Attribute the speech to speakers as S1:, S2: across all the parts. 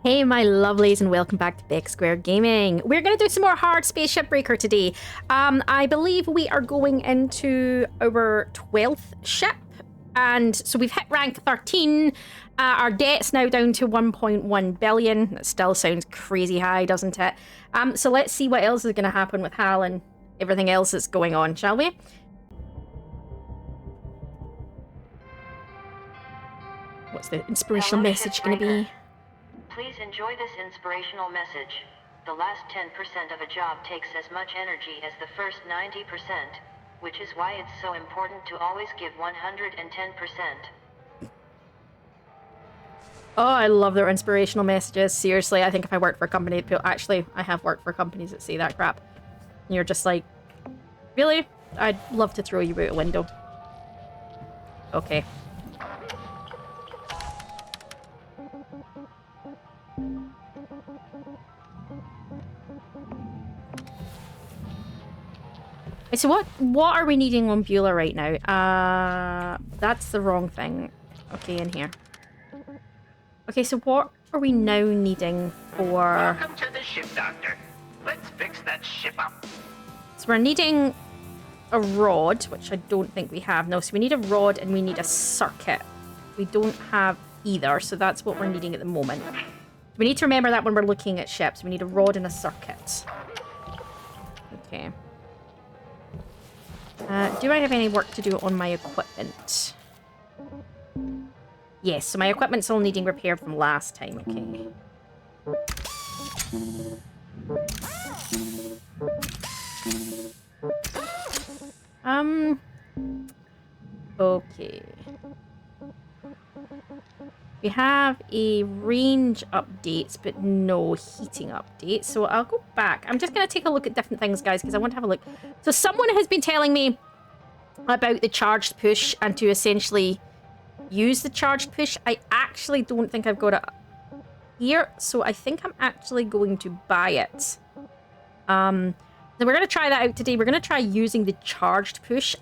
S1: Hey my lovelies and welcome back to Beck Square Gaming. We're going to do some more Hardspace Shipbreaker today. I believe we are going into our 12th ship, and so we've hit rank 13. Our debt's now down to 1.1 billion. That still sounds crazy high, doesn't it? So let's see what else is going to happen with Hal and everything else that's going on, shall we? What's the inspirational message going to be?
S2: Please enjoy this inspirational message. The last 10% of a job takes as much energy as the first 90%, which is why it's so important to always give 110%.
S1: Oh, I love their inspirational messages. Seriously, I think if I worked for a company, actually, I have worked for companies that say that crap. And you're just like, really? I'd love to throw you out a window. Okay. So what are we needing on Beulah right now? That's the wrong thing. Okay, in here. Okay, so what are we now needing for...
S3: Welcome to the ship, Doctor. Let's fix that ship up.
S1: So we're needing a rod, which I don't think we have. No, so we need a rod and we need a circuit. We don't have either, so that's what we're needing at the moment. We need to remember that when we're looking at ships. We need a rod and a circuit. Okay. Do I have any work to do on my equipment? Yes, so my equipment's all needing repaired from last time, okay. Okay. We have a range updates, but no heating updates. So I'll go back. I'm just going to take a look at different things, guys, because I want to have a look. So someone has been telling me about the charged push and to essentially use the charged push. I actually don't think I've got it here, so I think I'm actually going to buy it. So we're going to try that out today. We're going to try using the charged push.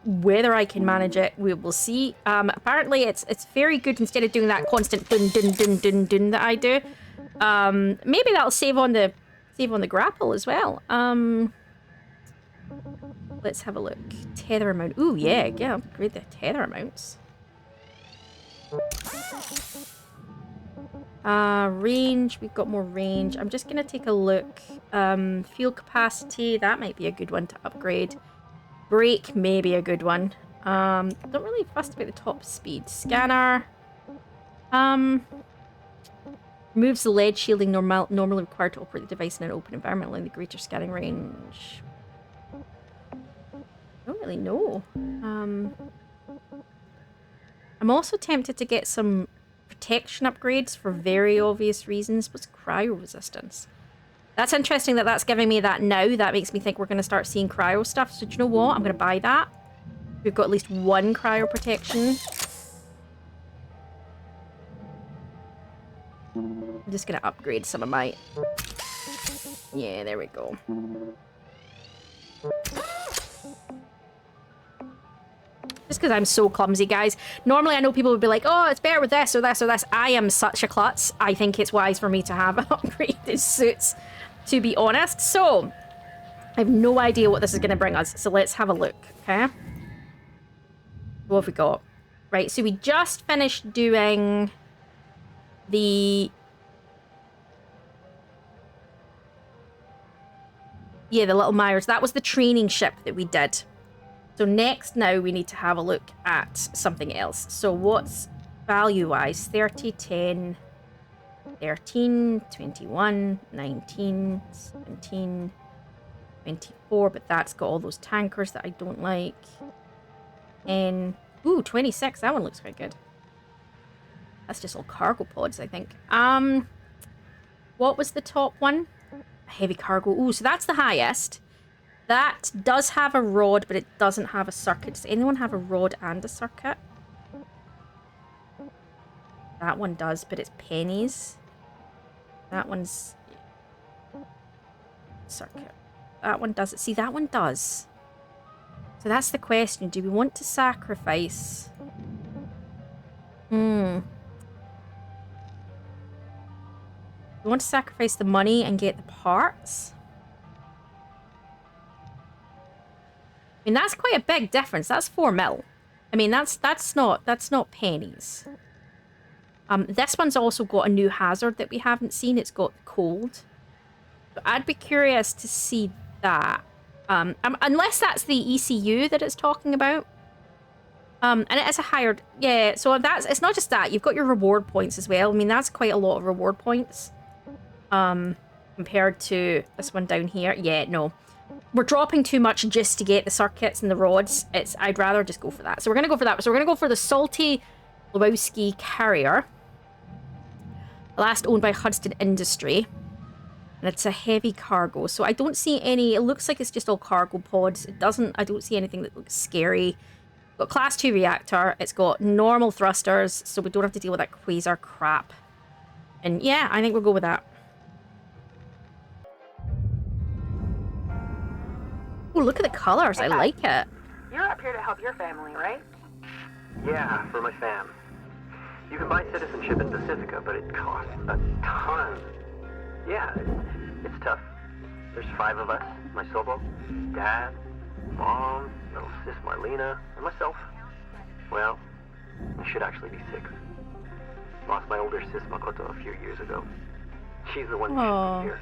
S1: Whether I can manage it, we will see. Apparently, it's very good instead of doing that constant dun dun dun dun dun that I do. Maybe that'll save on the grapple as well. Let's have a look. Tether amount. Ooh, yeah, upgrade the tether amounts. Range, we've got more range. I'm just gonna take a look. Fuel capacity, that might be a good one to upgrade. Brake may be a good one. Don't really fuss about the top speed. Scanner. Removes the lead shielding normally required to operate the device in an open environment, allowing the greater scanning range. I don't really know. I'm also tempted to get some protection upgrades for very obvious reasons. What's cryo resistance? That's interesting that that's giving me that now. That makes me think we're going to start seeing cryo stuff. So do you know what? I'm going to buy that. We've got at least one cryo protection. I'm just going to upgrade some of my... Yeah, there we go. Just because I'm so clumsy, guys. Normally, I know people would be like, oh, it's better with this or this or this. I am such a klutz. I think it's wise for me to have upgraded suits, to be honest. So, I have no idea what this is going to bring us. So, let's have a look, okay? What have we got? Right, so we just finished doing the... Yeah, the Little Myers. That was the training ship that we did. So next now we need to have a look at something else. So what's value-wise? 30, 10, 13, 21, 19, 17, 24, but that's got all those tankers that I don't like. And, ooh, 26, that one looks quite good. That's just all cargo pods, I think. What was the top one? Heavy cargo. Ooh, so that's the highest. That does have a rod, but it doesn't have a circuit. Does anyone have a rod and a circuit? That one does, but it's pennies. That one's... circuit. That one does. See, that one does. So that's the question. Do we want to sacrifice? We want to sacrifice the money and get the parts. I mean, that's quite a big difference. That's 4 mil. I mean, that's not pennies. This one's also got a new hazard that we haven't seen. It's got cold. So I'd be curious to see that. Unless that's the ECU that it's talking about. And it is a higher... Yeah, so it's not just that. You've got your reward points as well. I mean, that's quite a lot of reward points. Compared to this one down here. Yeah, no. We're dropping too much just to get the circuits and the rods. I'd rather just go for that. So we're going to go for that. So we're going to go for the Salty Lewiski Carrier. Last owned by Hudson Industry. And it's a heavy cargo. So I don't see any... It looks like it's just all cargo pods. I don't see anything that looks scary. It's got class 2 reactor. It's got normal thrusters. So we don't have to deal with that quasar crap. And yeah, I think we'll go with that. Oh, look at the colors. I like it.
S4: You're up here to help your family, right?
S5: Yeah, for my fam. You can buy citizenship in Pacifica, but it costs a ton. Yeah, it's tough. There's 5 of us. My Sobo, Dad, Mom, little sis Marlena, and myself. Well, I should actually be 6. Lost my older sis Makoto a few years ago. She's the one who should be here.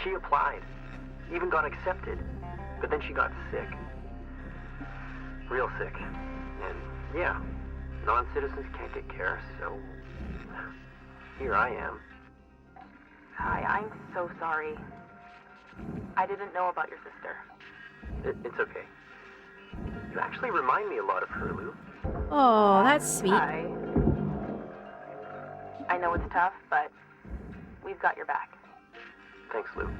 S5: She applied. Even got accepted. But then she got sick. Real sick. And yeah, non-citizens can't get care, so here I am.
S4: Hi, I'm so sorry. I didn't know about your sister.
S5: It's okay. You actually remind me a lot of her, Lou.
S1: Oh, that's sweet.
S4: I know it's tough, but we've got your back.
S5: Thanks, Lou.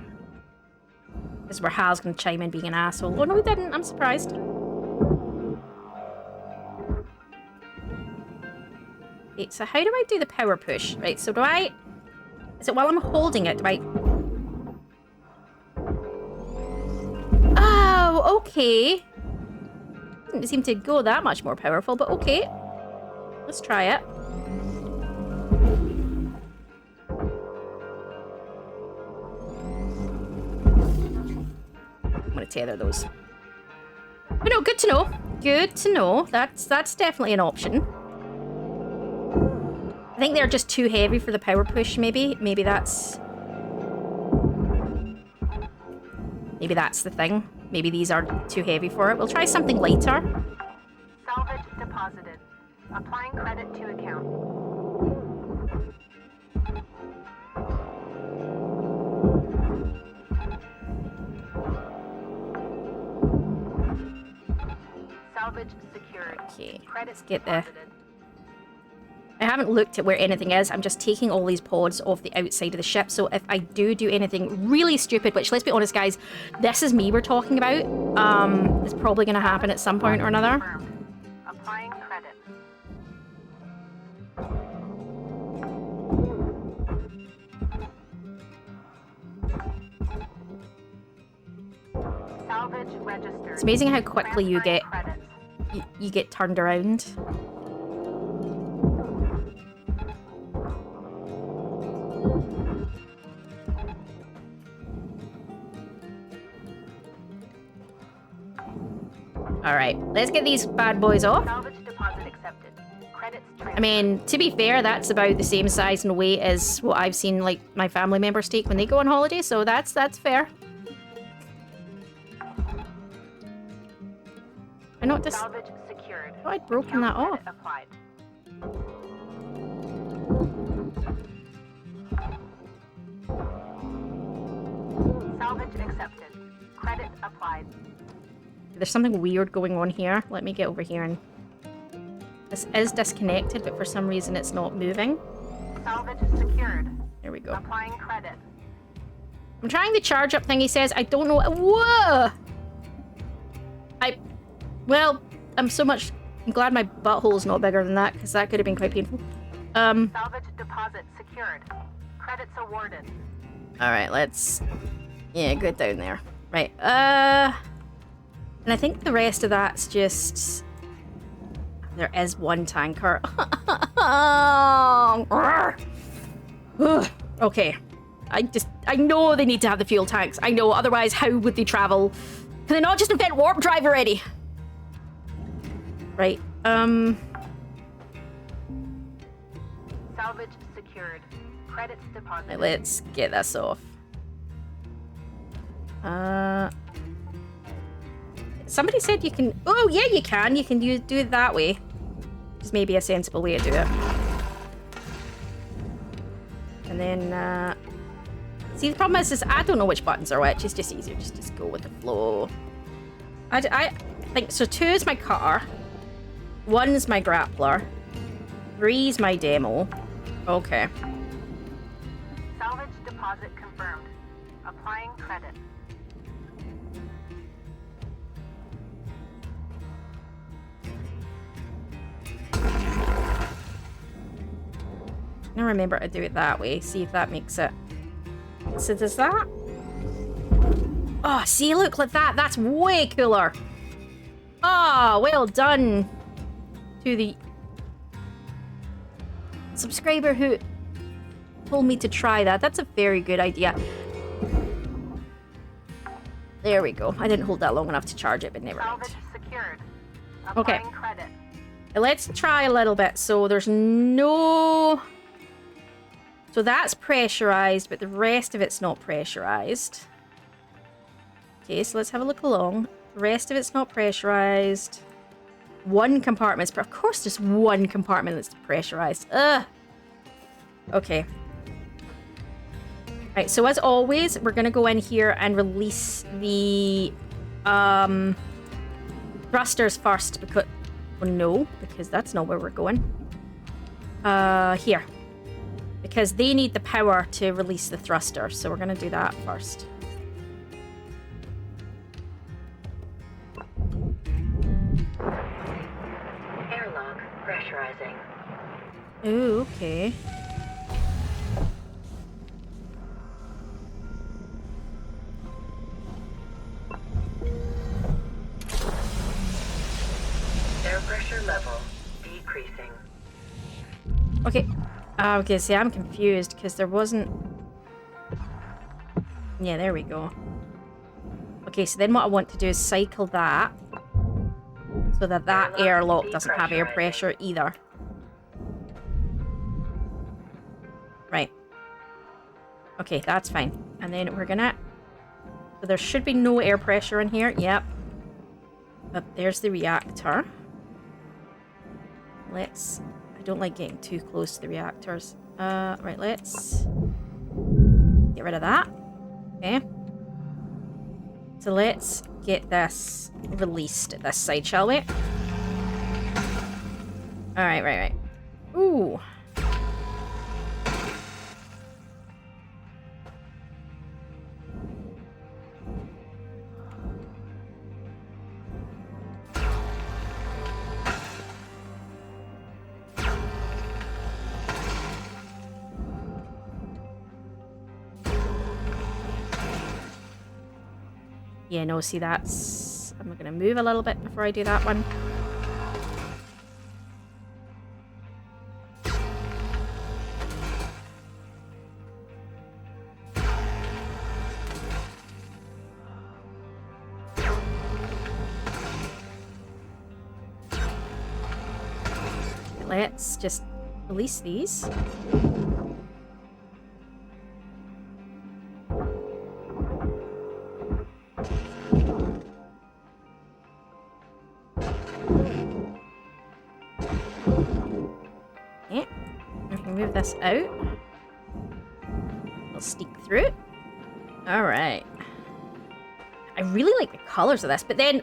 S1: This is where Hal's going to chime in being an asshole. Oh, no, he didn't. I'm surprised. Okay, so how do I do the power push? Right, so do I... Is it while I'm holding it? Do I... Oh, okay. Didn't seem to go that much more powerful, but okay. Let's try it. I'm going to tether those. But no, good to know. Good to know. That's definitely an option. I think they're just too heavy for the power push, maybe. Maybe that's the thing. Maybe these are too heavy for it. We'll try something lighter.
S4: Salvage deposited. Applying credit to account. Salvage secured.
S1: Okay,
S4: Credit
S1: let's get the...
S4: deposited.
S1: I haven't looked at where anything is. I'm just taking all these pods off the outside of the ship. So if I do anything really stupid, which, let's be honest, guys, this is me we're talking about. It's probably going to happen at some point or another.
S4: Confirmed. Applying credit. Salvage registered.
S1: It's amazing how quickly you get
S4: Credits.
S1: you get turned around. Alright, let's get these bad boys off.
S4: Salvage deposit accepted. Credits transferred.
S1: I mean, to be fair, that's about the same size and weight as what I've seen, like, my family members take when they go on holiday, so that's fair. I not just...
S4: Salvage secured.
S1: Oh, I'd broken that off.
S4: Credit applied. Salvage accepted. Credit applied.
S1: There's something weird going on here. Let me get over here and... This is disconnected, but for some reason it's not moving.
S4: Salvage secured.
S1: There we go.
S4: Applying credit.
S1: I'm trying the charge up thing, he says. I don't know... Whoa! Well, I'm glad my butthole's not bigger than that, because that could have been quite painful.
S4: Salvage deposit secured. Credits awarded.
S1: Alright, let's... Yeah, good down there. Right, and I think the rest of that's just... There is one tanker. Okay. I know they need to have the fuel tanks. I know, otherwise how would they travel? Can they not just invent warp drive already? Right,
S4: Salvage secured. Credits deposited.
S1: right, let's get this off. Somebody said you can... Oh, yeah, you can. You can do it that way. Which is maybe a sensible way to do it. And then, see, the problem is I don't know which buttons are which. It's just easier just to go with the flow. I think... So 2 is my cutter. 1's my grappler. 3's my demo. Okay.
S4: Salvage deposit confirmed. Applying credit.
S1: I remember to do it that way. See if that makes it. So does that? Oh, see, look like that. That's way cooler. Oh, well done to the subscriber who told me to try that. That's a very good idea. There we go. I didn't hold that long enough to charge it, but never mind.
S4: Salvage secured.
S1: Okay.
S4: Applying credit.
S1: Let's try a little bit. So there's no... So that's pressurized, but the rest of it's not pressurized. Okay, so let's have a look along. The rest of it's not pressurized. One compartment's... Of course there's one compartment that's pressurized. Ugh. Okay. Right, so as always, we're going to go in here and release the thrusters first. Because... Well, no, because that's not where we're going. Here. Because they need the power to release the thruster, so we're going to do that first.
S2: Airlock pressurizing.
S1: Ooh, okay.
S2: Air pressure level decreasing.
S1: Okay. Okay, see, I'm confused because there wasn't... Yeah, there we go. Okay, so then what I want to do is cycle that so that that airlock doesn't have air pressure either. Right. Okay, that's fine. And then we're gonna... So there should be no air pressure in here. Yep. But there's the reactor. Let's... I don't like getting too close to the reactors. Right, let's get rid of that. Okay. So let's get this released at this side, shall we? Alright, right. Ooh. Yeah, no, see, that's... I'm going to move a little bit before I do that one. Let's just release these. Move this out. We'll sneak through it. Alright. I really like the colors of this, but then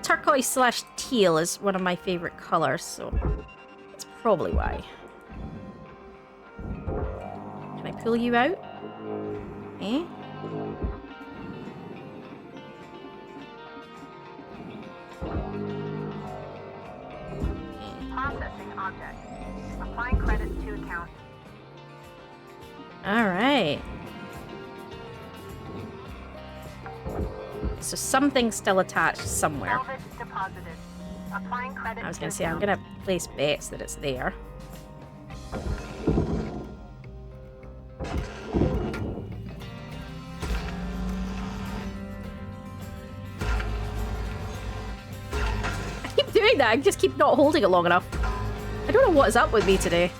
S1: turquoise / teal is one of my favorite colors, so that's probably why. Can I pull you out? Eh?
S4: Processing object. Applying credits to account.
S1: Alright. So something's still attached somewhere.
S4: Salvage deposited. Applying credits.
S1: I was going to say, I'm going to place bets that it's there. doing that. I just keep not holding it long enough. I don't know what is up with me today.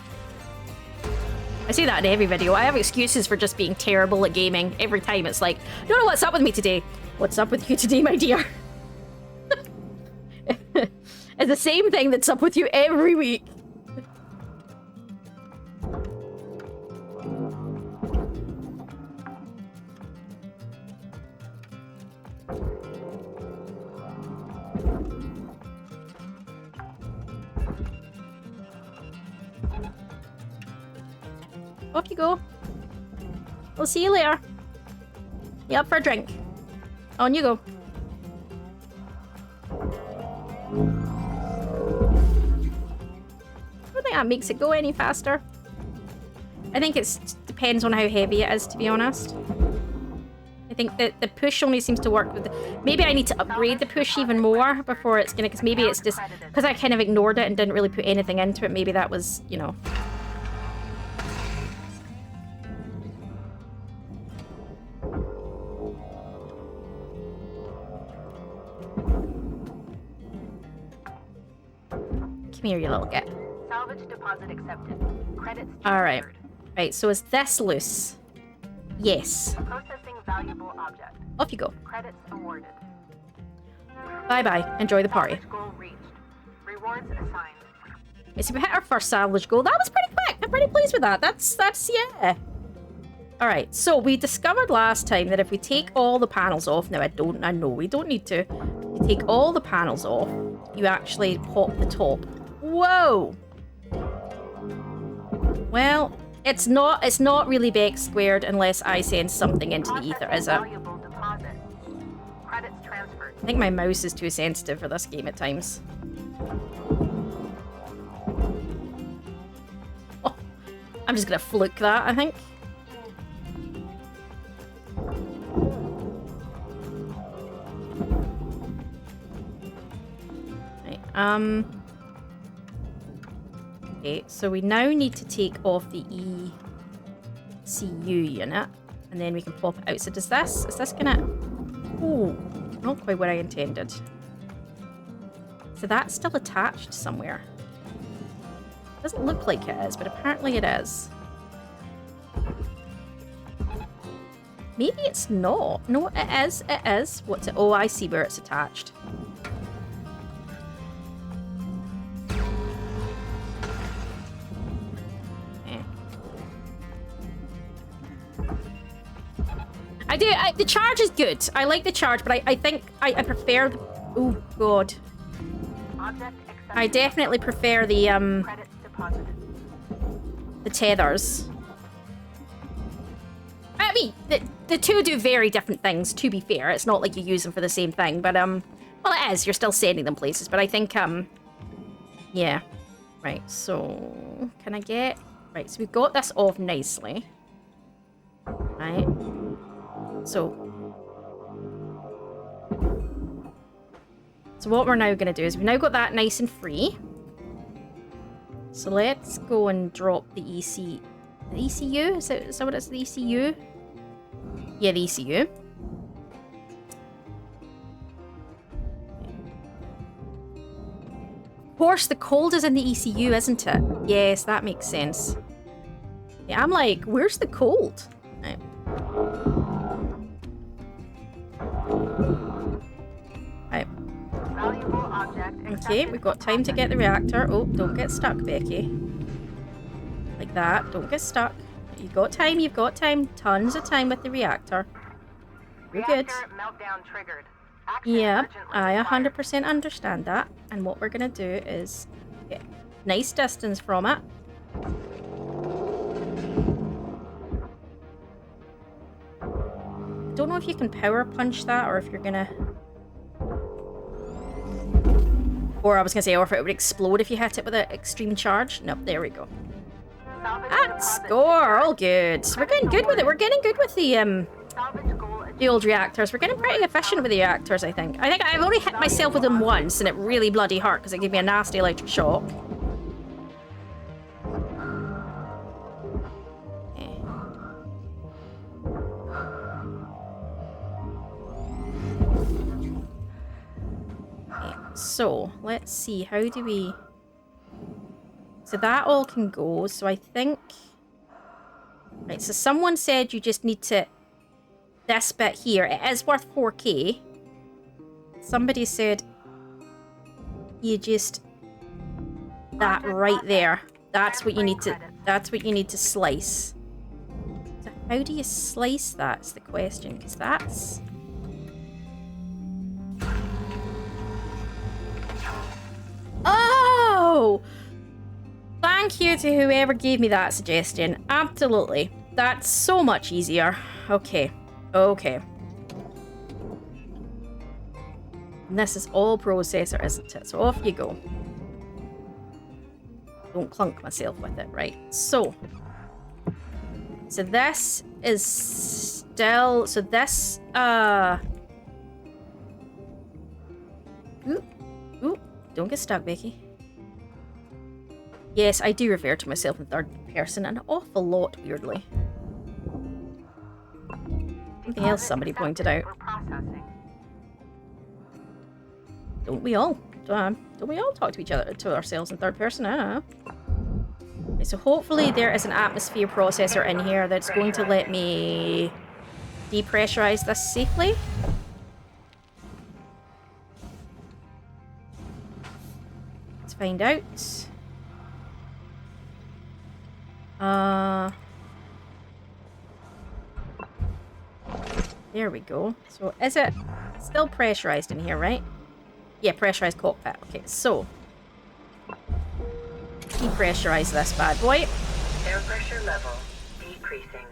S1: I say that in every video. I have excuses for just being terrible at gaming. Every time it's like, I don't know what's up with me today. What's up with you today, my dear? It's the same thing that's up with you every week. Off you go. We'll see you later. You up for a drink? On you go. I don't think that makes it go any faster. I think it depends on how heavy it is, to be honest. I think that the push only seems to work with... Maybe I need to upgrade the push even more before it's gonna... Because maybe it's just... Because I kind of ignored it and didn't really put anything into it. Maybe that was, you know... Come here, you little git.
S4: Salvage deposit accepted. Credits
S1: Alright.
S4: transferred.
S1: Right, so is this loose? Yes.
S4: Processing valuable object.
S1: Off you go.
S4: Credits awarded.
S1: Bye-bye. Enjoy the party.
S4: Salvage goal reached. Rewards assigned.
S1: Okay, so we hit our first salvage goal. That was pretty quick. I'm pretty pleased with that. That's yeah. Alright, so we discovered last time that if we take all the panels off... Now, I know we don't need to. You take all the panels off, you actually pop the top. Whoa! Well, it's not really Beck squared unless I send something into the ether, is it?
S4: Valuable deposit. Credits transferred.
S1: I think my mouse is too sensitive for this game at times. Oh, I'm just gonna fluke that, I think. Right, okay, so we now need to take off the ECU unit, and then we can pop it out. So is this gonna... Oh, not quite what I intended. So that's still attached somewhere. Doesn't look like it is, but apparently it is. Maybe it's not. No, it is. It is. What's it? Oh, I see where it's attached. The charge is good. I like the charge, but I think I prefer the... Oh, God. I definitely prefer the,
S4: Credits deposited.
S1: the tethers. I mean, the two do very different things, to be fair. It's not like you use them for the same thing, but, well, it is. You're still sending them places, but I think, yeah. Right, so... Can I get... Right, so we've got this off nicely. Right. So what we're now going to do is we've now got that nice and free. So let's go and drop the ECU? Is that what it's, the ECU? Yeah, the ECU. Of course, the cold is in the ECU, isn't it? Yes, that makes sense. Yeah, I'm like, where's the cold? Right. Right.
S4: Valuable object
S1: Okay, we've got time to get the reactor. Oh, don't get stuck, Becky. Like that. Don't get stuck. You've got time, you've got time. Tons of time with the reactor. We're good.
S4: Reactor meltdown triggered. Action
S1: Yeah,
S4: urgently
S1: I
S4: required.
S1: 100% understand that. And what we're going to do is get nice distance from it. Don't know if you can power punch that or if you're gonna... Or I was gonna say, or if it would explode if you hit it with an extreme charge. Nope, there we go.
S4: Salvage
S1: And
S4: deposit
S1: score! All good. We're getting good with it. We're getting good with the
S4: Salvage goal achieved.
S1: old reactors. We're getting pretty efficient with the reactors, I think. I think I've only hit myself with them once and it really bloody hurt because it gave me a nasty electric shock. so let's see. How do we... So that all can go. So I think... Right, so someone said you just need to... This bit here, it is worth 4k. Somebody said you just... That right there. That's what you need to... That's what you need to slice. So how do you slice that is the question, because that's... Oh! Thank you to whoever gave me that suggestion. Absolutely. That's so much easier. Okay. Okay. And this is all processor, isn't it? So off you go. Don't clunk myself with it. Right. So this is still... So this... Ooh. Don't get stuck, Becky. Yes, I do refer to myself in third person an awful lot, weirdly. Something else somebody pointed out. Don't we all? Don't we all talk to each other, to ourselves in third person? I don't know. Okay, so hopefully there is an atmosphere processor in here that's going to let me depressurize this safely. Let's find out. There we go. So is it still pressurized in here, right? Yeah, pressurized cockpit. Okay, so depressurize this bad boy.
S2: Air pressure level decreasing.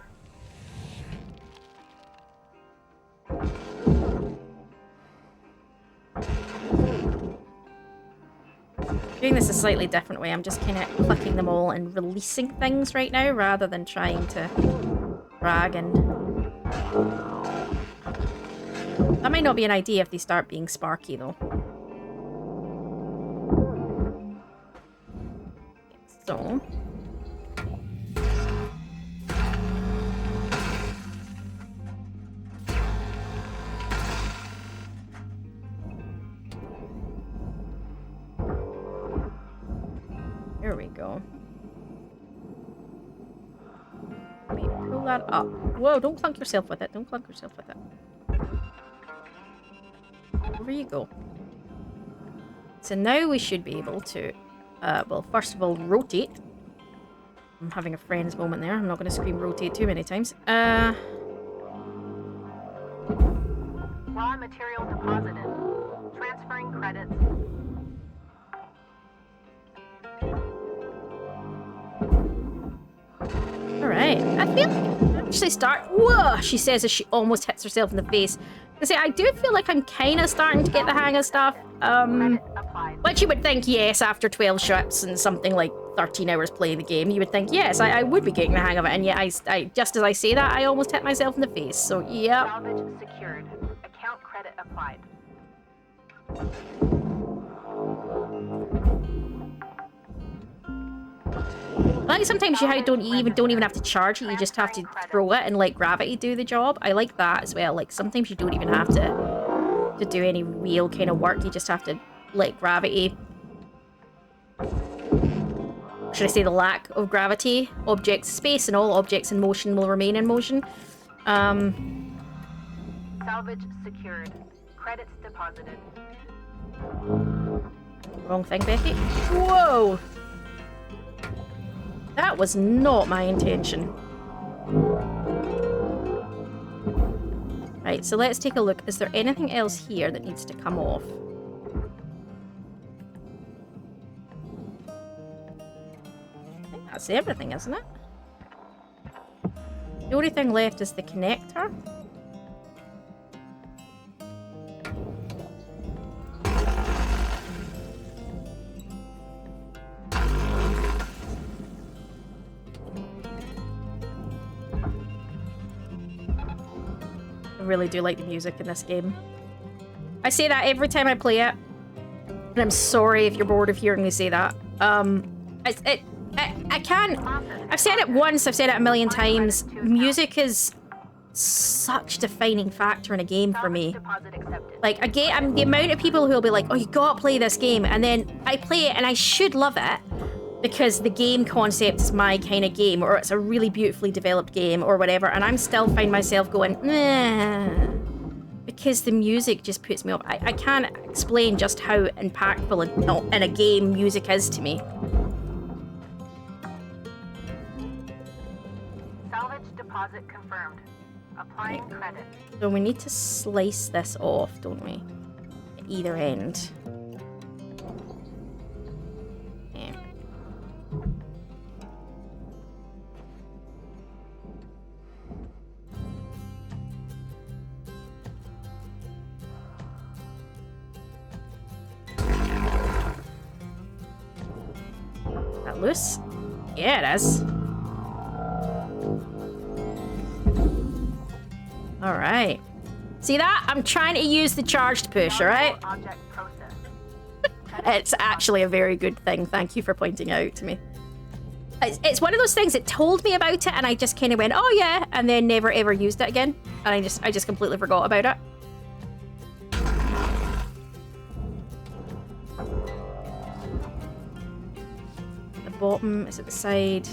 S1: Doing this a slightly different way. I'm just kind of clicking them all and releasing things right now rather than trying to drag and... That might not be an idea if they start being sparky though. So... There we go. Let me pull that up. Whoa, don't clunk yourself with it. Don't clunk yourself with it. Over you go. So now we should be able to, well, first of all, rotate. I'm having a friend's moment there. I'm not going to scream rotate too many times.
S4: Raw material deposited. Transferring credits.
S1: Alright, I feel actually whoa, she says as she almost hits herself in the face. I do feel like I'm kind of starting to get the hang of stuff. Which you would think, yes, after 12 ships and something like 13 hours playing the game, you would think, yes, I would be getting the hang of it. And yet, I just as I say that, I almost hit myself in the face. So, yeah.
S4: Salvage secured. Account credit applied.
S1: I like sometimes you don't even have to charge it, you just have to throw it and let gravity do the job. I like that as well. Like sometimes you don't even have to do any real kind of work, you just have to let gravity, should I say the lack of gravity, objects space and all objects in motion will remain in motion.
S4: Salvage secured. Credits deposited.
S1: Wrong thing, Becky. Whoa! That was not my intention. Right, so let's take a look. Is there anything else here that needs to come off? I think that's everything, isn't it? The only thing left is the connector. I really do like the music in this game. I say that every time I play it, and I'm sorry if you're bored of hearing me say that. I can't. I've said it once. I've said it a million times. Music is such a defining factor in a game for me.
S4: Deposit accepted.
S1: Like, I'm the amount of people who'll be like, oh, you gotta play this game, and then I play it and I should love it because the game concept is my kind of game, or it's a really beautifully developed game or whatever, and I'm still find myself going, because the music just puts me off. I can't explain just how impactful in a game music is to me.
S4: Salvage deposit confirmed. Applying credit.
S1: So we need to slice this off, don't we? At either end. Yeah. Is that loose? Yeah, it is. Alright. See that? I'm trying to use the charged push, alright?
S4: Object process.
S1: It's actually a very good thing. Thank you for pointing out to me. It's one of those things that told me about it and I just kind of went, oh yeah, and then never ever used it again. And I just completely forgot about it. The bottom is at the side.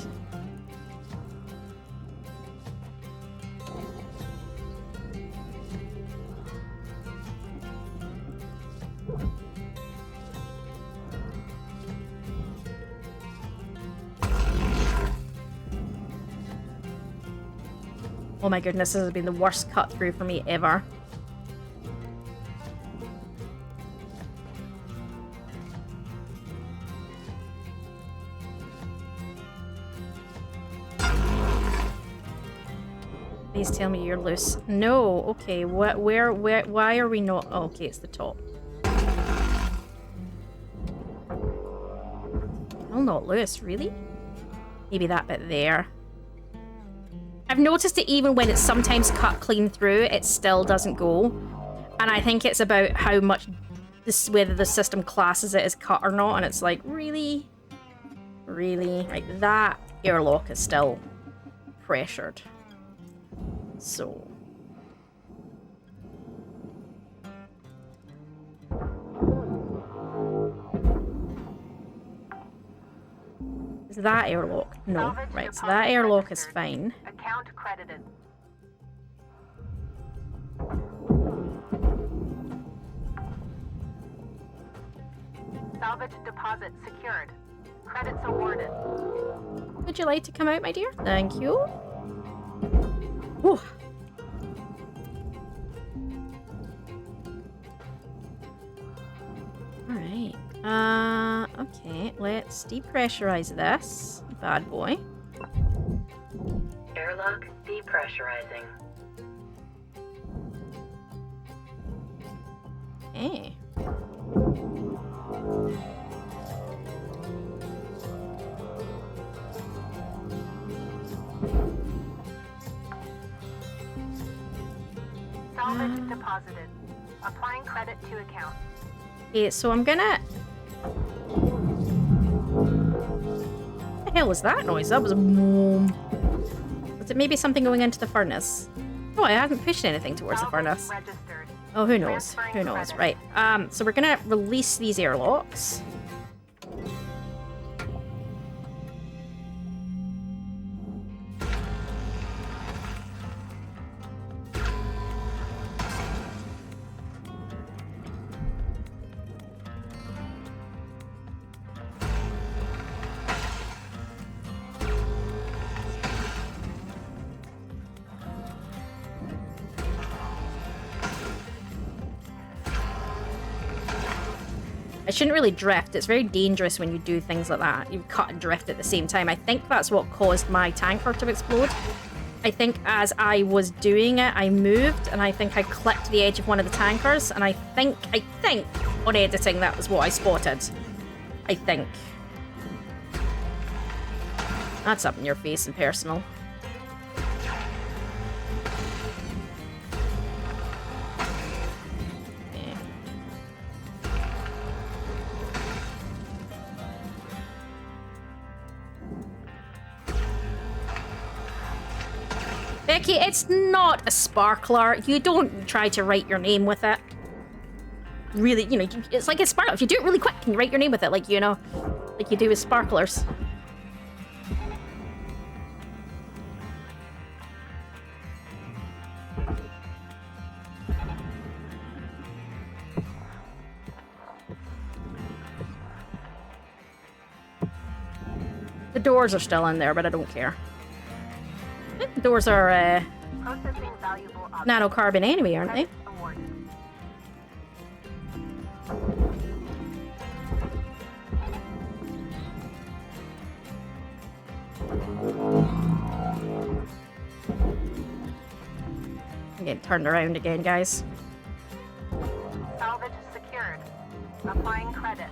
S1: Oh my goodness, this has been the worst cut through for me ever. Please tell me you're loose. No, okay, where, why are we not? Oh, okay, it's the top. Still not loose, really? Maybe that bit there. I've noticed that even when it's sometimes cut clean through, it still doesn't go. And I think it's about how much whether the system classes it as cut or not, and it's like, really? Really? Like, that airlock is still pressured. So. Is that airlock? No. Right, so that airlock is fine.
S4: Account credited. Salvage deposit secured. Credits awarded.
S1: Would you like to come out, my dear? Thank you. Whew. Alright. Okay, let's depressurize this bad boy.
S2: Airlock depressurizing.
S1: Okay.
S4: Salvage deposited. Applying credit to account.
S1: Okay, so I'm gonna... What the hell was that noise? That was a moom. Was it maybe something going into the furnace? Oh, I haven't pushed anything towards the furnace.
S4: Registered.
S1: Oh, who knows? Who knows? Right. So we're gonna release these airlocks. I shouldn't really drift. It's very dangerous when you do things like that. You cut and drift at the same time. I think that's what caused my tanker to explode. I think as I was doing it, I moved, and I think I clipped the edge of one of the tankers, and I think on editing that was what I spotted. I think. That's up in your face and personal. Becky, it's not a sparkler. You don't try to write your name with it. Really, you know, it's like a sparkler. If you do it really quick, you can write your name with it, like, you know, like you do with sparklers. The doors are still in there, but I don't care. I think the doors are
S4: Processing valuable objects.
S1: nanocarbon anyway, aren't they?
S4: Award.
S1: I'm getting turned around again, guys.
S4: Salvage secured. Applying credit.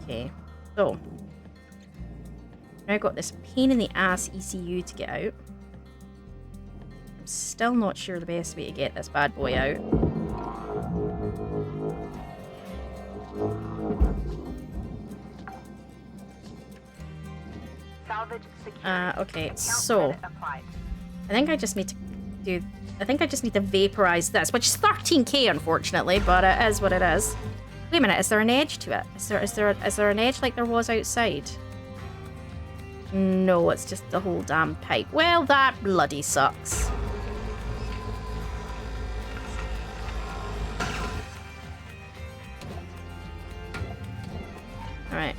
S1: Okay, so now I've got this pain in the ass ECU to get out. I'm still not sure the best way to get this bad boy out.
S4: Salvage secured.
S1: Okay,
S4: Account
S1: so
S4: credit applied.
S1: I think I just need to do. I think I just need to vaporize this, which is 13k, unfortunately, but it is what it is. Wait a minute, is there an edge to it? Is there an edge like there was outside? No, it's just the whole damn pipe. Well, that bloody sucks. Alright.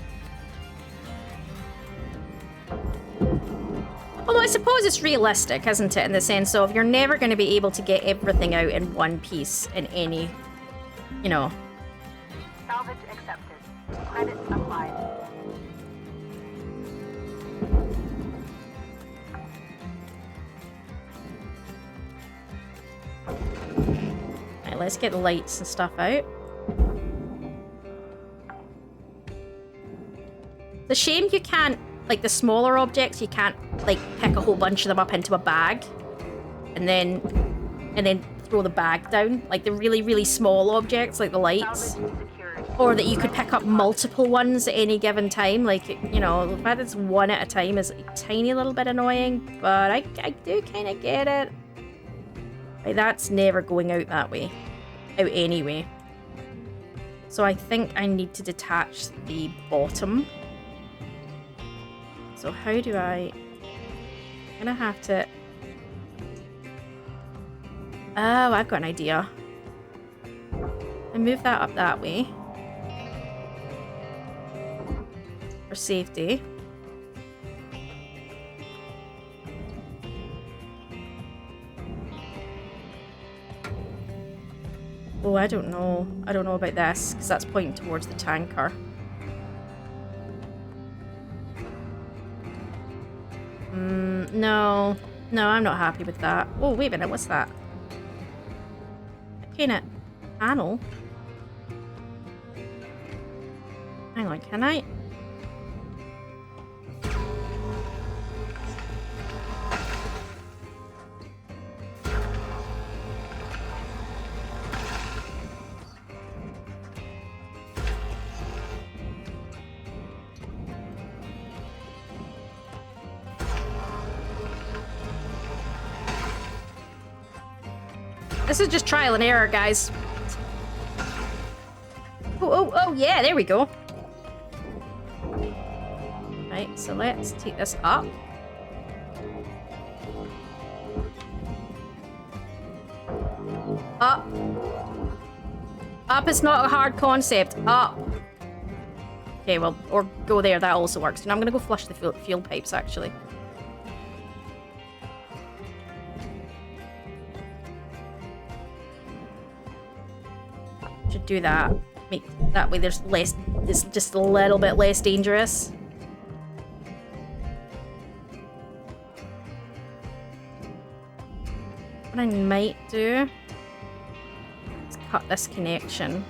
S1: Although I suppose it's realistic, isn't it? In the sense of you're never going to be able to get everything out in one piece in any, you know.
S4: Salvage accepted. Credit applied.
S1: Right, let's get the lights and stuff out. It's a shame you can't, like the smaller objects, you can't like pick a whole bunch of them up into a bag and then throw the bag down. Like the really, really small objects, like the lights.
S4: Salvage secured.
S1: Or that you could pick up multiple ones at any given time. Like, you know, the fact it's one at a time is a tiny little bit annoying, but I do kind of get it. Like, that's never going out that way. Out anyway. So I think I need to detach the bottom. So how do I... I'm gonna have to... Oh, I've got an idea. I move that up that way. For safety. Oh, I don't know. I don't know about this, because that's pointing towards the tanker. No. No, I'm not happy with that. Oh, wait a minute, what's that? Kind of panel. Hang on, can I? This is just trial and error, guys. Oh, yeah, there we go. Right, so let's take this up. Up. Up is not a hard concept. Up. Okay, well, or go there, that also works. And I'm gonna go flush the fuel pipes, actually. Should do that. Make that way there's less, it's just a little bit less dangerous. What I might do is cut this connection.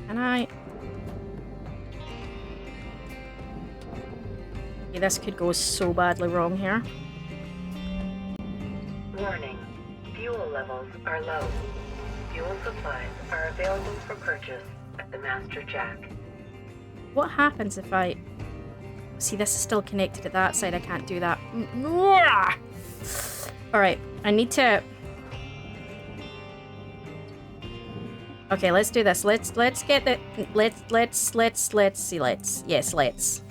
S1: Can I? Okay, this could go so badly wrong here.
S6: Warning. Fuel levels are low. Fuel supplies are available for purchase at the Master Jack.
S1: What happens if I... See, this is still connected to that side. I can't do that. Alright, I need to... Okay, let's do this. Let's get the... Let's see, let's. Yes, let's.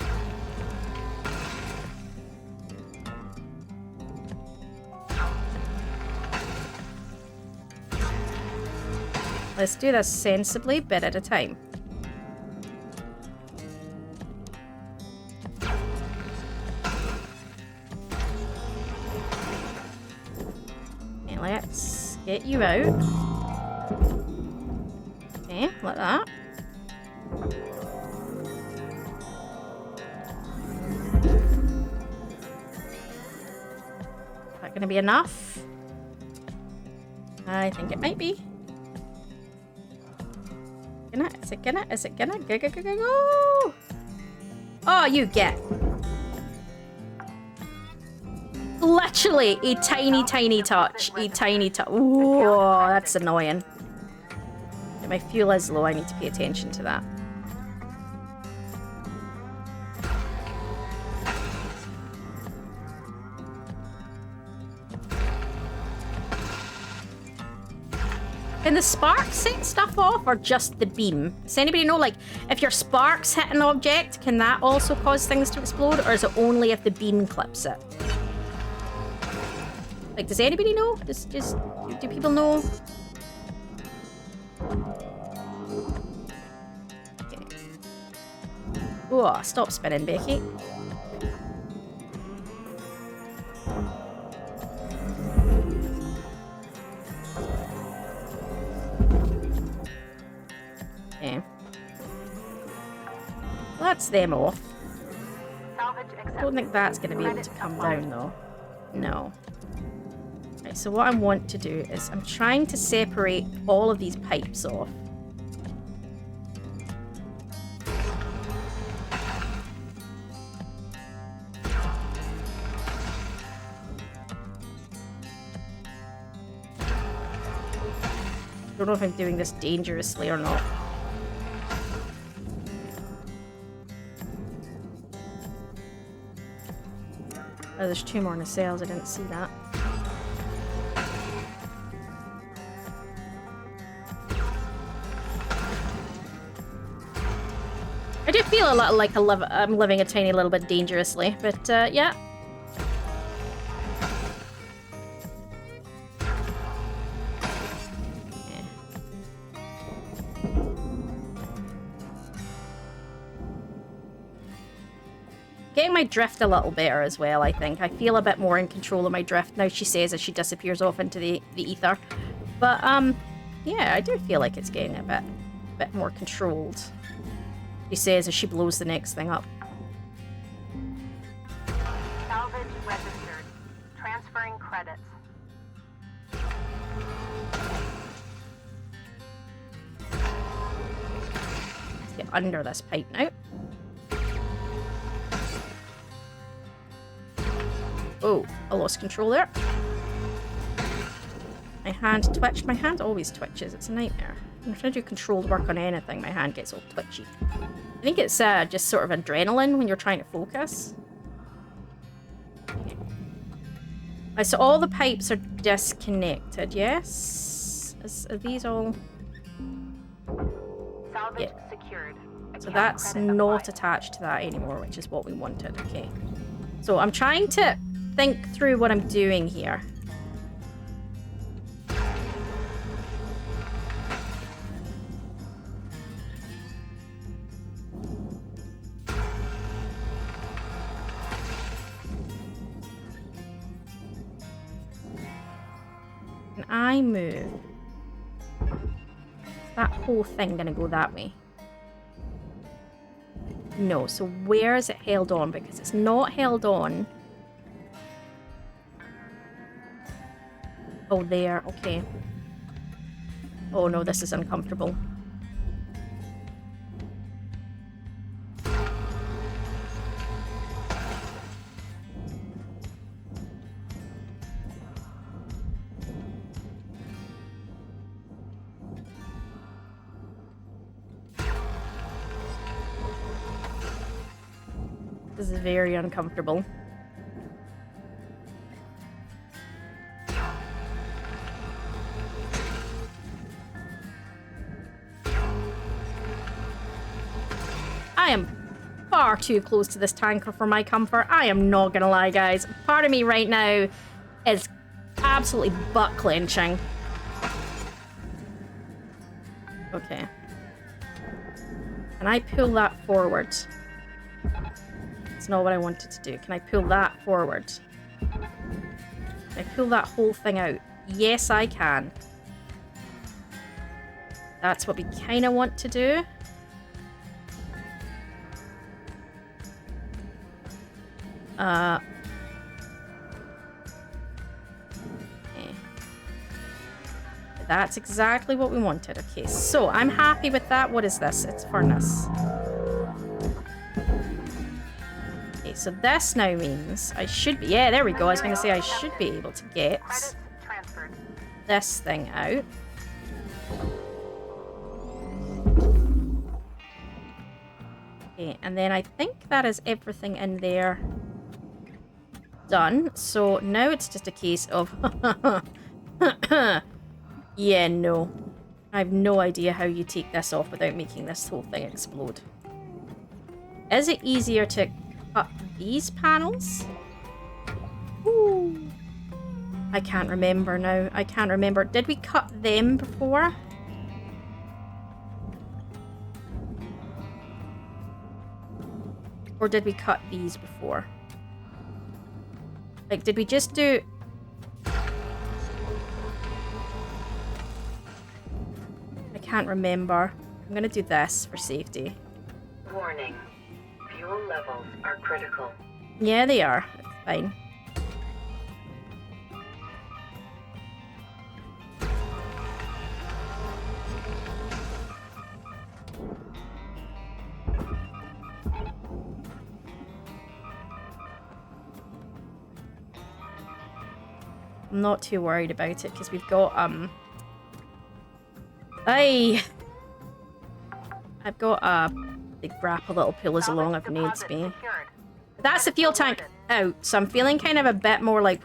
S1: Let's do this sensibly, bit at a time. Okay, let's get you out. Okay, like that. Is that gonna be enough? I think it might be. Is it gonna? Go. Oh, you get. Literally a tiny touch. A tiny touch. Ooh, that's annoying. My fuel is low. I need to pay attention to that. Can the sparks set stuff off or just the beam? Does anybody know, like, if your sparks hit an object, can that also cause things to explode, or is it only if the beam clips it? Like, does anybody know? Do people know? Okay. Oh, stop spinning, Becky. Okay. That's them off. I don't think that's going to be able to come down, though. No. Right, so what I want to do is I'm trying to separate all of these pipes off. I don't know if I'm doing this dangerously or not. Oh, there's 2 more in the cells. I didn't see that. I do feel a lot like I'm living a tiny little bit dangerously, but yeah. Getting my drift a little better as well, I think. I feel a bit more in control of my drift now, she says, as she disappears off into the ether. But, yeah, I do feel like it's getting a bit more controlled. She says as she blows the next thing up.
S4: Salvage registered. Transferring credits.
S1: Let's get under this pipe now. Oh, I lost control there. My hand twitched. My hand always twitches. It's a nightmare. When I'm trying to do controlled work on anything, my hand gets all twitchy. I think it's just sort of adrenaline when you're trying to focus. Okay. So all the pipes are disconnected, yes? Are these all...
S4: Salvage
S1: Yeah.
S4: secured.
S1: So
S4: Account
S1: that's
S4: credit
S1: not
S4: applied.
S1: attached to that anymore, which is what we wanted. Okay. So I'm trying to think through what I'm doing here. Can I move? Is that whole thing gonna go that way? No, so where is it held on? Because it's not held on. Oh, there, okay. Oh no, this is uncomfortable. This is very uncomfortable. I am far too close to this tanker for my comfort. I am not gonna lie, guys. Part of me right now is absolutely butt clenching. Okay. Can I pull that forward? It's not what I wanted to do. Can I pull that forward? Can I pull that whole thing out? Yes, I can. That's what we kind of want to do. Okay. That's exactly what we wanted. Okay, so I'm happy with that. What is this? It's furnace. Okay, so this now means I should be... Yeah, there we go. I was going to say I should be able to get this thing out. Okay, and then I think that is everything in there done. So now it's just a case of... Yeah, no. I have no idea how you take this off without making this whole thing explode. Is it easier to cut these panels? Ooh. I can't remember now. I can't remember. Did we cut them before? Or did we cut these before? Like, did we just do... I can't remember. I'm gonna do this for safety.
S6: Warning. Fuel levels are critical.
S1: Yeah, they are. It's fine. I'm not too worried about it because we've got I've got a big grapple that'll pull us along if needs be. That's the fuel tank out, so I'm feeling kind of a bit more like,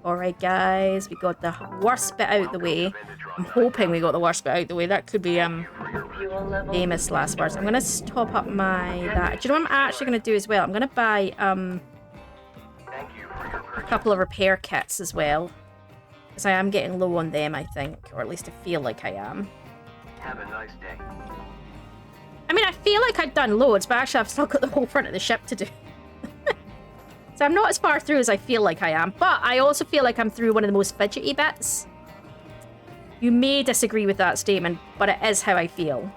S1: alright guys, we got the worst bit out the way. I'm hoping we got the worst bit out the way. That could be famous last words. I'm gonna top up my that. Do you know what I'm actually gonna do as well? I'm gonna buy a couple of repair kits as well. Because I am getting low on them, I think. Or at least I feel like I am.
S5: Have a nice day.
S1: I mean, I feel like I've done loads, but actually I've still got the whole front of the ship to do. So I'm not as far through as I feel like I am. But I also feel like I'm through one of the most fidgety bits. You may disagree with that statement, but it is how I feel.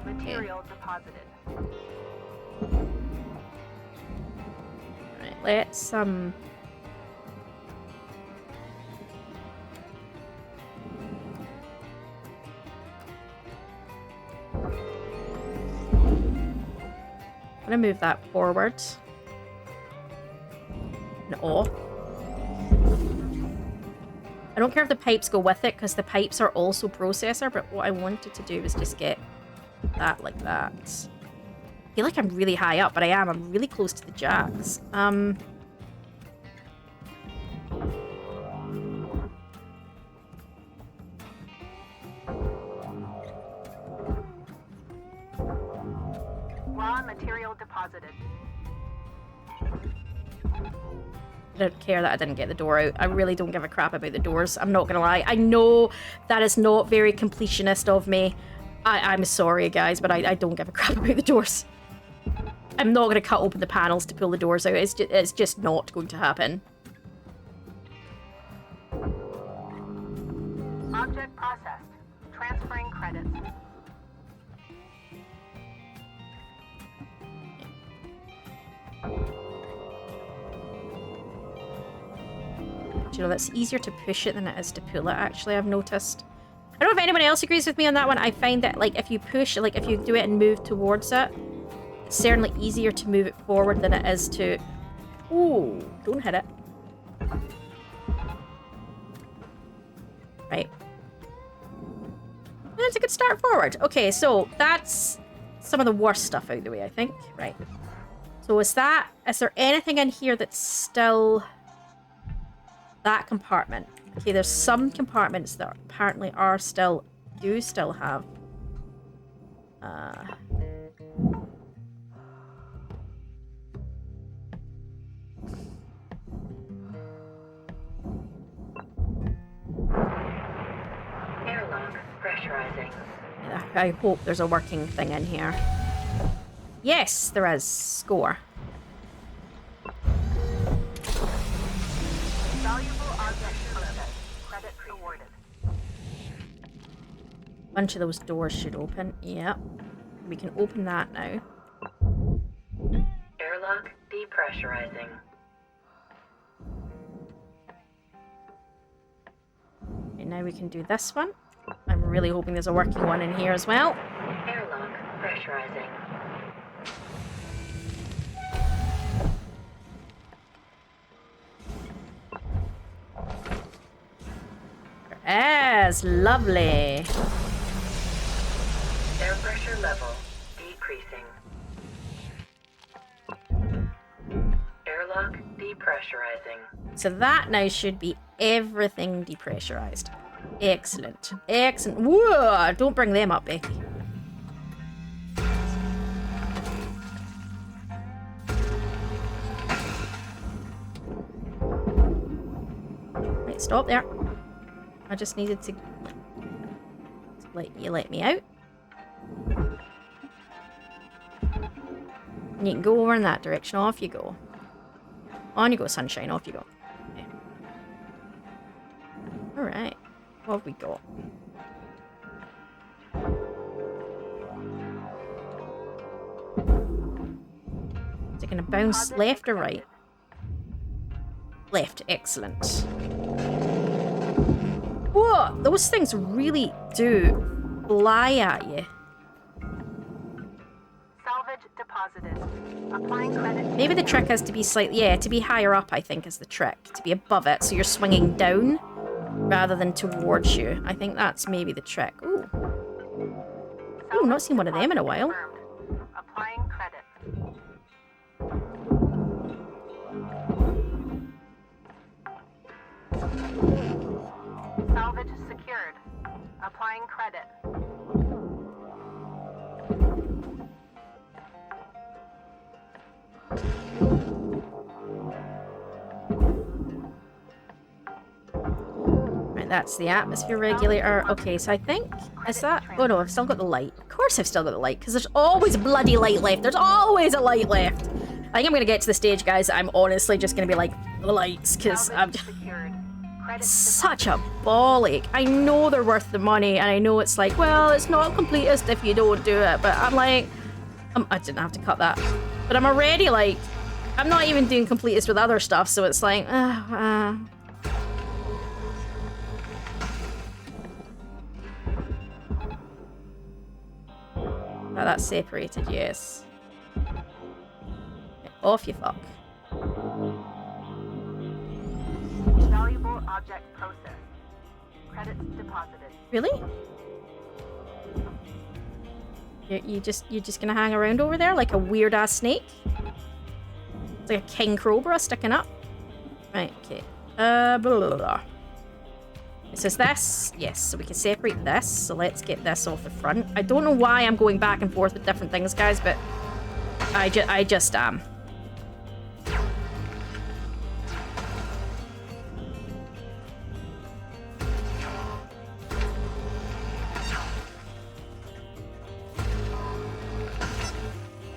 S4: Material deposited.
S1: Right, let's I'm gonna move that forward and off. I don't care if the pipes go with it because the pipes are also processor, but what I wanted to do was just get that like that. I feel like I'm really high up, but I am. I'm really close to the jacks.
S4: Raw material deposited.
S1: I don't care that I didn't get the door out. I really don't give a crap about the doors. I'm not gonna lie. I know that is not very completionist of me. I'm sorry, guys, but I don't give a crap about the doors. I'm not gonna cut open the panels to pull the doors out. It's just not going to happen.
S4: Object processed. Transferring credits.
S1: You know, that's easier to push it than it is to pull it, actually, I've noticed. I don't know if anyone else agrees with me on that one. I find that, like, if you push, like, if you do it and move towards it, it's certainly easier to move it forward than it is to... Ooh, don't hit it. it's a good start forward. Okay, so that's some of the worst stuff out of the way, I think. Right. So is there anything in here that's still that compartment? Okay, there's some compartments that apparently do still have
S6: Airlock pressurizing.
S1: I hope there's a working thing in here. Yes, there is. Score.
S4: Valuable object processed. Credit awarded.
S1: Bunch of those doors should open. Yep. We can open that now.
S6: Airlock depressurizing.
S1: Okay, now we can do this one. I'm really hoping there's a working one in here as well.
S6: Airlock pressurizing.
S1: Yes, lovely.
S6: Air pressure level decreasing. Airlock depressurizing.
S1: So that now should be everything depressurized. Excellent. Excellent. Whoa! Don't bring them up, Becky. Right, stop there. I just needed to let you let me out. And you can go over in that direction. Off you go. On you go, sunshine. Off you go. Okay. Alright. What have we got? Is it going to bounce left or right? Left. Excellent. Whoa! Those things really do fly at you.
S4: Salvage deposited. Applying credit.
S1: Maybe the trick is to be slightly... Yeah, to be higher up, I think, is the trick. To be above it, so you're swinging down rather than towards you. I think that's maybe the trick. Ooh. Ooh, not seen one of them in a while.
S4: Applying credit. Salvage secured. Applying credit.
S1: Right, that's the atmosphere regulator. Okay, so I think... Is that... Oh no, I've still got the light. Of course I've still got the light, because there's always bloody light left. There's always a light left. I think I'm going to get to the stage, guys. I'm honestly just going to be like, the lights, because I'm... Such a bollock. I know they're worth the money, and I know it's like, well, it's not completist if you don't do it, but I'm like... I didn't have to cut that. But I'm already like... I'm not even doing completist with other stuff, so it's like... Now that's separated, yes. Okay, off you fuck.
S4: Valuable object processed. Credits deposited.
S1: Really? You're just gonna hang around over there like a weird ass snake? It's like a king cobra sticking up. Right, okay. Blah, blah, blah. It says this. Yes, so we can separate this. So let's get this off the front. I don't know why I'm going back and forth with different things, guys, but I just am.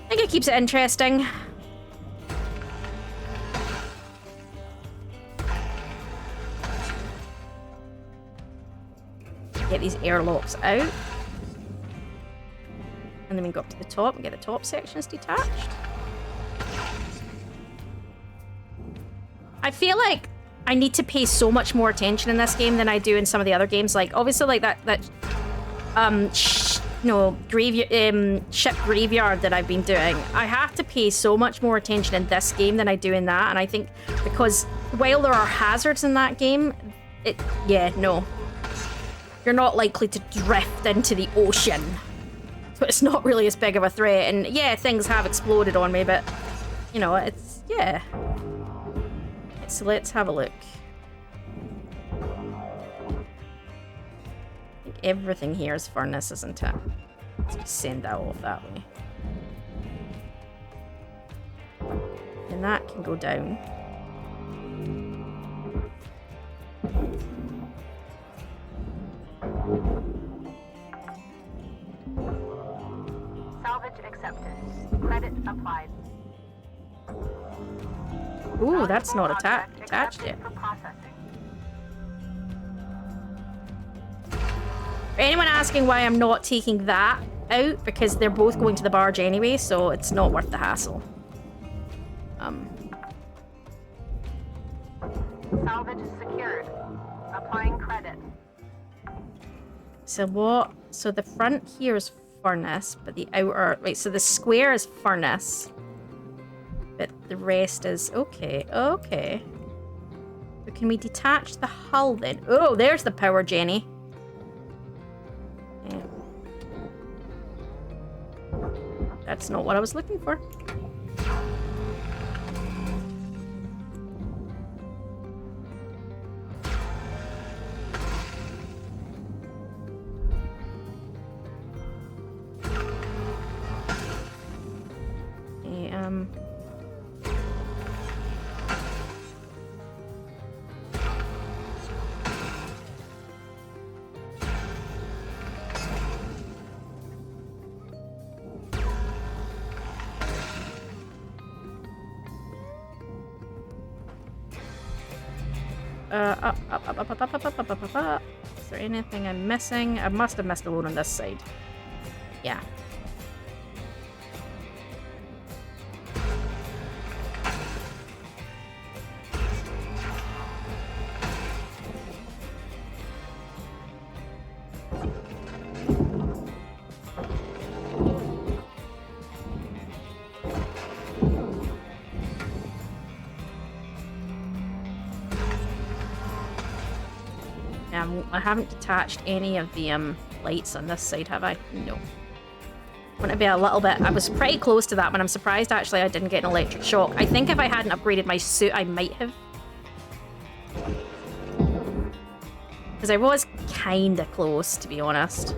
S1: I think it keeps it interesting. Get these airlocks out. And then we go up to the top and get the top sections detached. I feel like I need to pay so much more attention in this game than I do in some of the other games. Like, obviously, like that ship graveyard that I've been doing. I have to pay so much more attention in this game than I do in that. And I think because while there are hazards in that game, you're not likely to drift into the ocean. So it's not really as big of a threat. And yeah, things have exploded on me, but you know, it's, yeah. So let's have a look. I think everything here is furnace, isn't it? Let's just send that off that way. And that can go down.
S4: Salvage accepted. Credit applied.
S1: Ooh, that's not attached
S4: Accepted
S1: yet.
S4: for processing.
S1: For anyone asking why I'm not taking that out, because they're both going to the barge anyway, so it's not worth the hassle.
S4: Salvage secured. Applying credit.
S1: So what? So the front here is furnace, but the outer... Wait, so the square is furnace. But the rest is... Okay, okay. So can we detach the hull then? Oh, there's the power, Jenny. Yeah. That's not what I was looking for. Up. Is there anything I'm missing? I must have missed a load on this side. Yeah. I haven't detached any of the lights on this side, have I? No. Want to be a little bit... I was pretty close to that, but I'm surprised actually I didn't get an electric shock. I think if I hadn't upgraded my suit, I might have. Because I was kind of close, to be honest.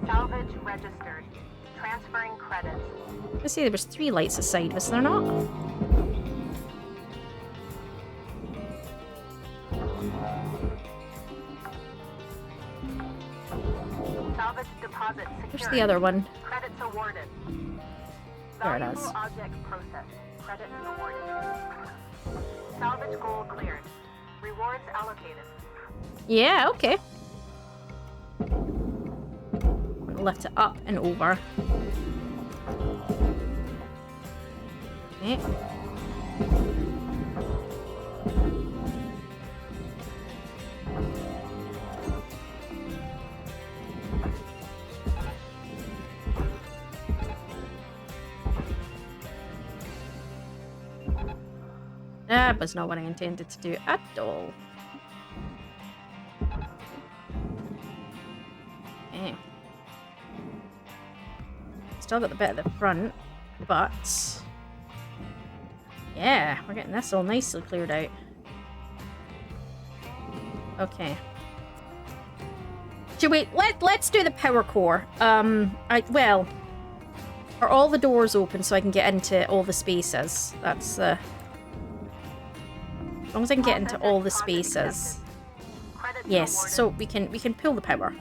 S4: Salvage registered. Transferring credits.
S1: Let's see, there was 3 lights aside, was there not?
S4: Salvage deposit secured.
S1: Where's the other one?
S4: Credits awarded.
S1: There it is.
S4: Valuable object processed. Credits awarded. Salvage goal cleared. Rewards allocated.
S1: Yeah, okay. Lift it up and over. Okay. That was not what I intended to do at all. Okay. Still got the bit at the front, but yeah, we're getting this all nicely cleared out. Okay. Should we let's do the power core. Well, are all the doors open so I can get into all the spaces? That's as long as I can get into all the spaces. Yes, so we can pull the power.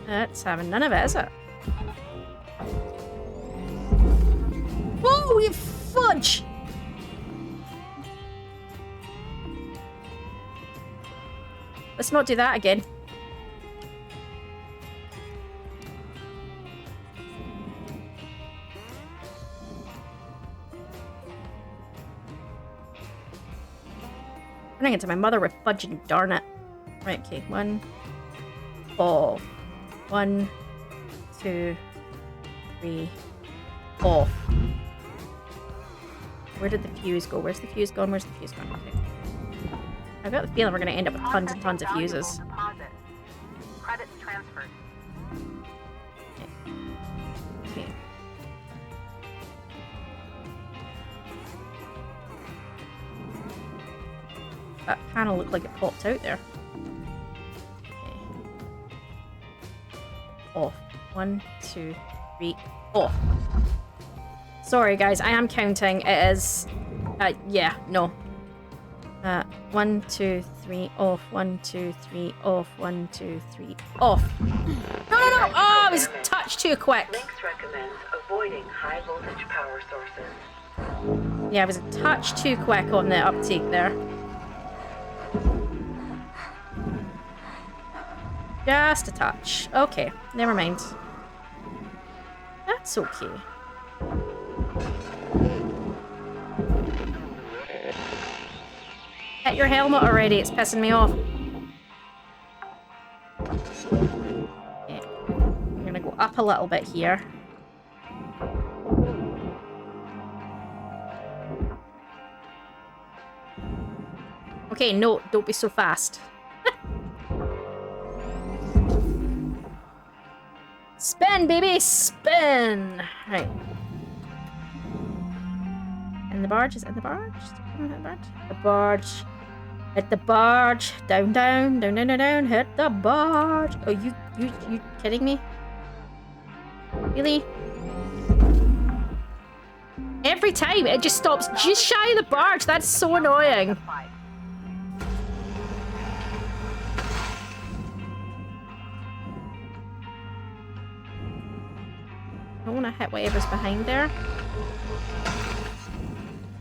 S1: That's having none of it, is it? Oh, you fudge! Let's not do that again. Running into my mother with fudging, darn it. Right, okay, 1. Off. 1, 2, 3. Off. Where did the fuse go? Where's the fuse gone? Where's the fuse gone? Okay. I've got the feeling we're going to end up with tons and tons of fuses.
S4: Deposit. Credits transferred.
S1: Okay. That kind of looked like it popped out there. Okay. Off. 1, 2, 3. Off. Sorry, guys. I am counting. It is... yeah, no. 1, 2, 3, off. 1, 2, 3, off. 1, 2, 3, off. No, no, no! Oh, I was touched too quick.
S6: Links recommends avoiding high voltage power sources.
S1: Yeah, I was a touch too quick on the uptake there. Just a touch. Okay, never mind. That's okay. Hit your helmet already, it's pissing me off. Okay. I'm gonna go up a little bit here. Okay, no, don't be so fast. Spin, baby, spin! Right. And the barge, is it the barge? The barge. Hit the barge. Down, down, down, down, down, down. Hit the barge. Oh, you kidding me? Really? Every time it just stops just shy of the barge. That's so annoying. I don't want to hit whatever's behind there.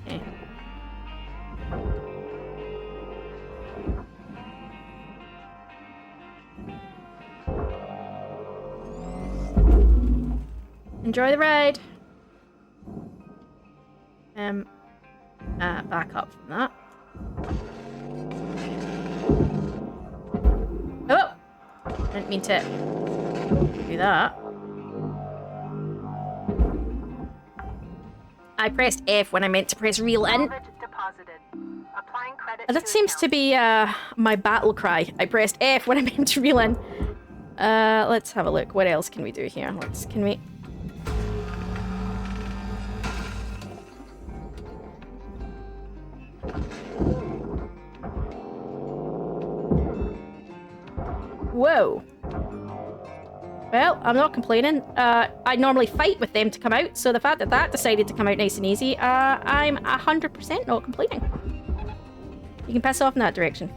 S1: Okay. Enjoy the ride. Back up from that. Oh! Didn't mean to do that. I pressed F when I meant to press reel in. That seems to be my battle cry. I pressed F when I meant to reel in. Let's have a look. What else can we do here? Can we... Whoa. Well, I'm not complaining. I normally fight with them to come out, so the fact that that decided to come out nice and easy, I'm 100% not complaining. You can piss off in that direction.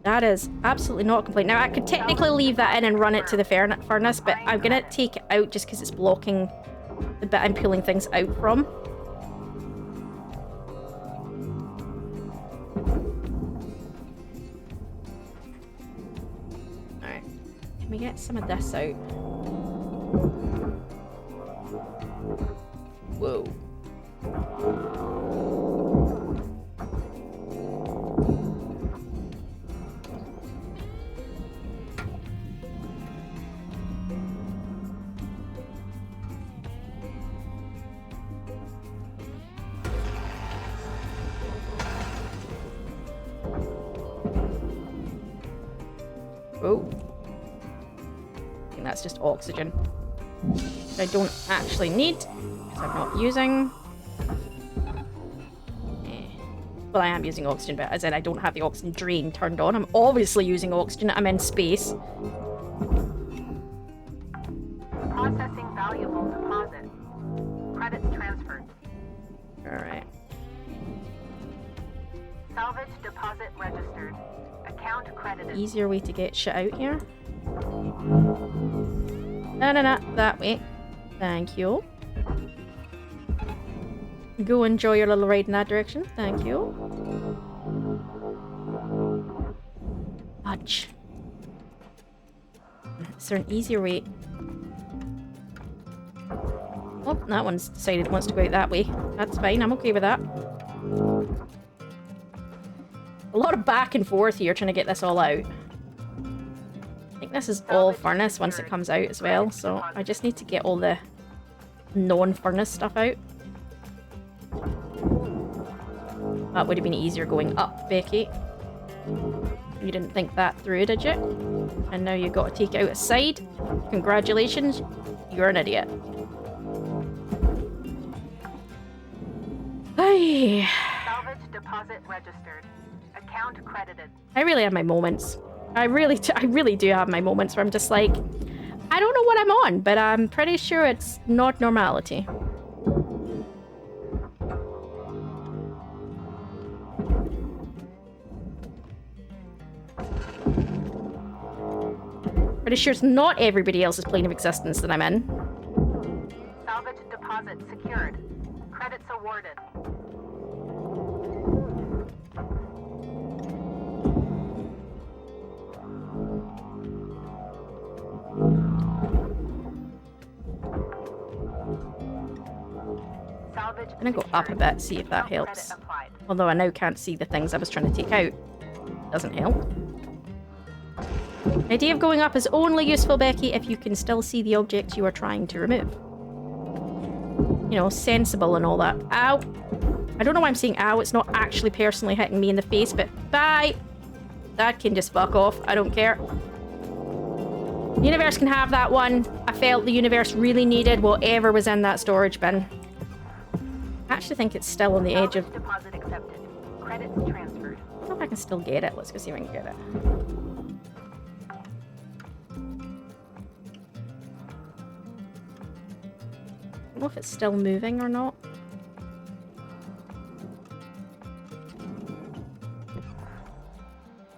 S1: That is absolutely not complaining. Now, I could technically leave that in and run it to the furnace, but I'm going to take it out just because it's blocking the bit I'm pulling things out from. Can we get some of this out? Whoa. Oh. That's just oxygen. I don't actually need, because I'm not using. Well, I am using oxygen, but as in I don't have the oxygen drain turned on. I'm obviously using oxygen. I'm in space.
S4: Processing valuable deposit. Credits transferred.
S1: Alright.
S4: Salvage deposit registered. Account credited.
S1: Easier way to get shit out here. No, no, no. That way. Thank you. Go enjoy your little ride in that direction. Thank you. Fudge. Is there an easier way? Oh, that one's decided it wants to go out that way. That's fine. I'm okay with that. A lot of back and forth here trying to get this all out. I think this is all furnace once it comes out as well, so I just need to get all the non-furnace stuff out. That would have been easier going up, Becky. You didn't think that through, did you? And now you've got to take it out aside. Congratulations, you're an idiot. Hey.
S4: Salvage deposit registered. Account credited.
S1: I really have my moments. I really do have my moments where I'm just like, I don't know what I'm on, but I'm pretty sure it's not normality. Pretty sure it's not everybody else's plane of existence that I'm in.
S4: Salvage deposit secured. Credits awarded. Salvage
S1: I'm gonna go up a bit, see if that helps. Although I now can't see the things I was trying to take out. Doesn't help. The idea of going up is only useful, Becky, if you can still see the objects you are trying to remove. You know, sensible and all that. Ow! I don't know why I'm saying ow, it's not actually personally hitting me in the face, but bye! That can just fuck off, I don't care. The universe can have that one. I felt the universe really needed whatever was in that storage bin. I actually think it's still on the edge of...
S4: Deposit accepted. Credits transferred.
S1: I don't know if I can still get it. Let's go see if I can get it. I don't know if it's still moving or not.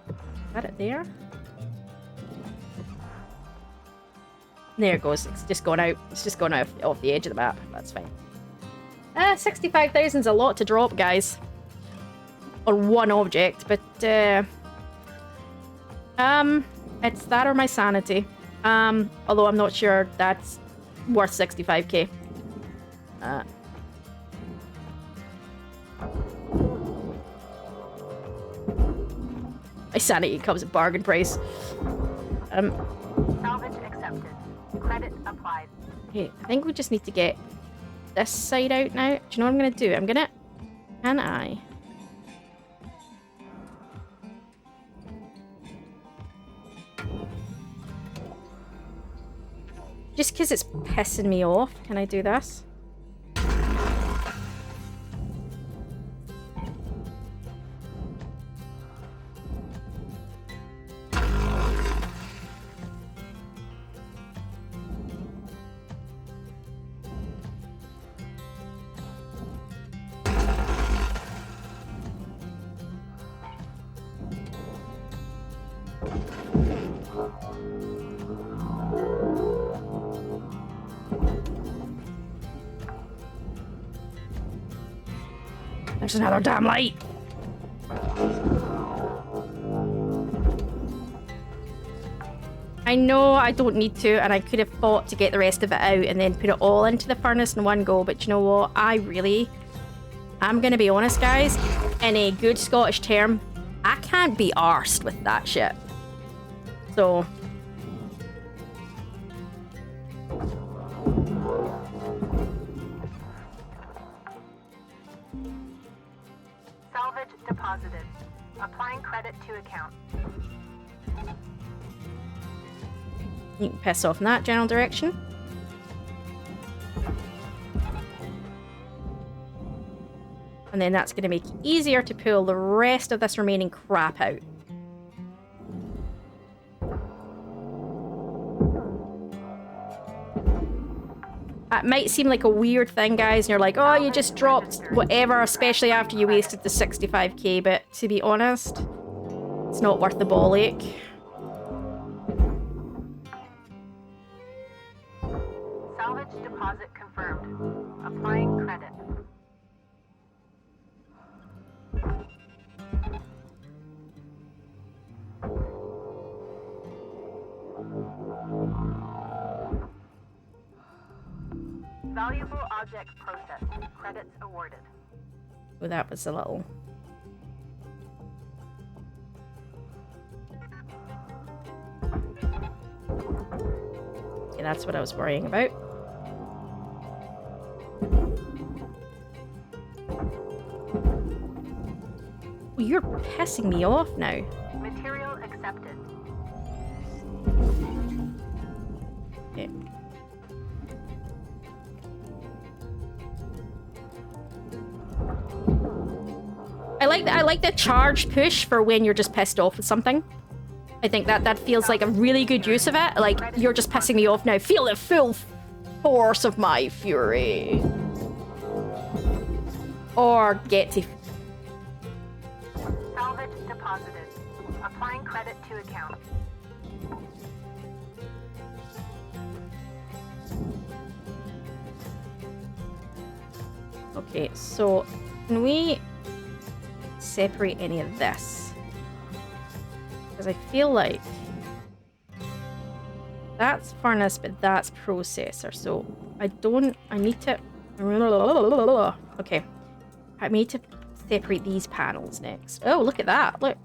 S1: Is that it there? There it goes. It's just gone out. It's just gone out off the edge of the map. That's fine. 65,000 is a lot to drop, guys. On one object, but it's that or my sanity. Although I'm not sure that's worth 65k. My sanity comes at bargain price.
S4: Salvage accepted. Credit applied.
S1: Okay, I think we just need to get this side out now. Do you know what I'm gonna do? Can I? Just because it's pissing me off, can I do this? There's another damn light. I know I don't need to, and I could have fought to get the rest of it out and then put it all into the furnace in one go, but you know what? I'm gonna be honest, guys, in a good Scottish term, I can't be arsed with that shit. So...
S4: Salvage deposited. Applying credit to account.
S1: You can piss off in that general direction. And then that's going to make it easier to pull the rest of this remaining crap out. It might seem like a weird thing, guys, and you're like, oh, you just dropped whatever, especially after you wasted the 65k, but to be honest, it's not worth the ball ache.
S4: Deposit confirmed. Applying credit. Valuable object processed. Credits awarded.
S1: Oh, that was a little... Okay, that's what I was worrying about. Oh, you're pissing me off now.
S4: Material accepted.
S1: Okay. I like the charge push for when you're just pissed off with something. I think that feels like a really good use of it. Like, you're just pissing me off now. Feel the full force of my fury. Or get to...
S4: Salvage deposited. Applying credit to account.
S1: Okay, so can we separate any of this? Because I feel like that's furnace, but that's processor. So I need to... Okay. I need to separate these panels next. Oh, look at that. Look.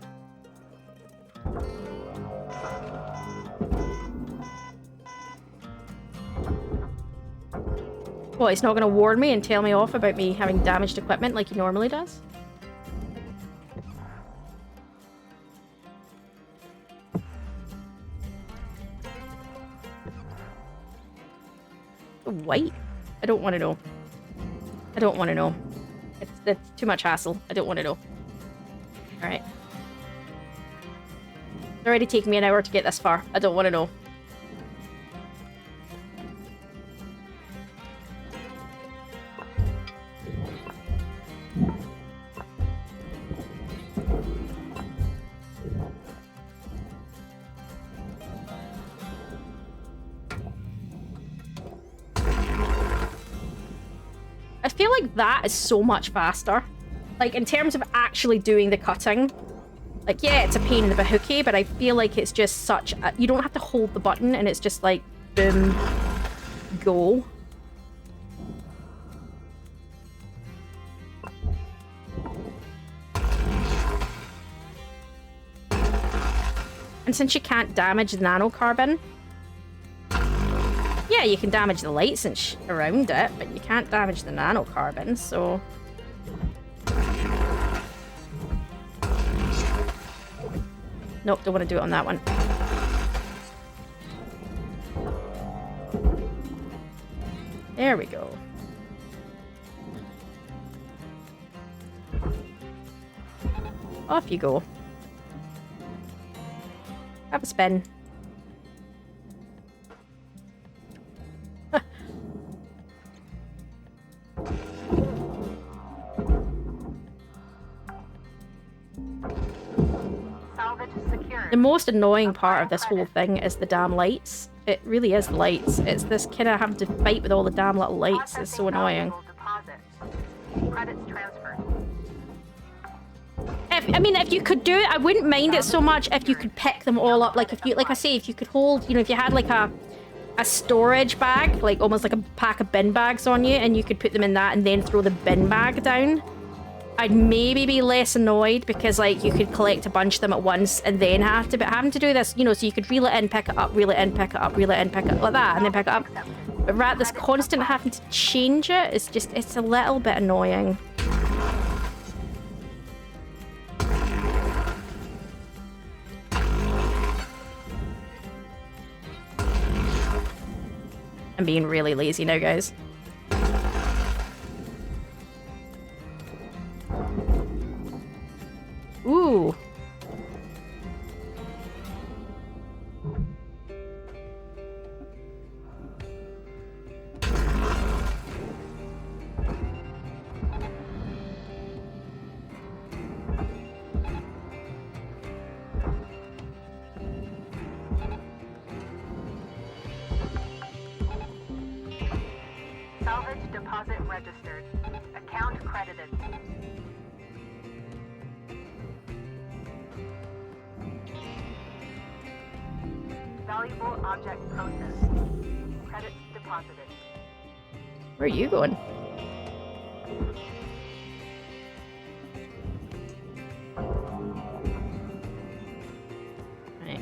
S1: What, it's not going to warn me and tell me off about me having damaged equipment like he normally does? White? I don't want to know. I don't want to know. That's too much hassle. I don't want to know. Alright. It's already taken me an hour to get this far. I don't want to know. I feel like that is so much faster. Like, in terms of actually doing the cutting. Like, yeah, it's a pain in the bahookie, but I feel like it's just such a... You don't have to hold the button, and it's just like, boom, go. And since you can't damage the nanocarbon... Yeah, you can damage the lights and around it, but you can't damage the nanocarbon, so... Nope, don't want to do it on that one. There we go. Off you go. Have a spin. The most annoying part of this whole thing is the damn lights. It really is the lights. It's this kind of having to fight with all the damn little lights. It's so annoying. If you could do it, I wouldn't mind it so much if you could pick them all up. Like, if you, like I say, if you could hold, you know, if you had like a storage bag, like almost like a pack of bin bags on you, and you could put them in that and then throw the bin bag down. I'd maybe be less annoyed because, like, you could collect a bunch of them at once and then having to do this, you know, so you could reel it in, pick it up, reel it in, pick it up, reel it in, pick it up, like that, and then pick it up. But this constant having to change it, it's a little bit annoying. I'm being really lazy now, guys. Ooh.
S4: credited. Valuable object processed. Credits deposited.
S1: Where are you going? Right.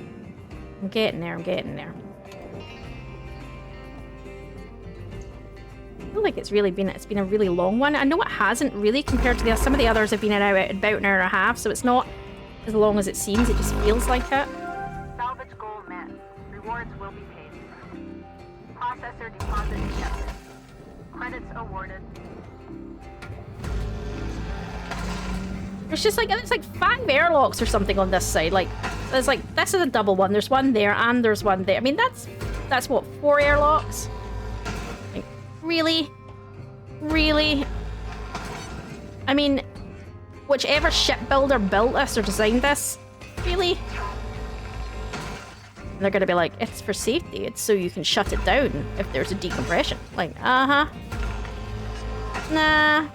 S1: I'm getting there, I'm getting there. I feel like it's been a really long one. I know it hasn't really compared to some of the others have been about an hour and a half, so it's not as long as it seems, it just feels like it.
S4: Salvage goal met. Rewards will be paid. Processor deposit accepted. Credits awarded.
S1: There's just like, it's like 5 airlocks or something on this side. Like, there's like, this is a double one. There's one there and there's one there. I mean, that's what, 4 airlocks? Like, really? Really? I mean, whichever shipbuilder built this or designed this, really? And they're gonna be like, it's for safety. It's so you can shut it down if there's a decompression. Like, uh-huh. Nah.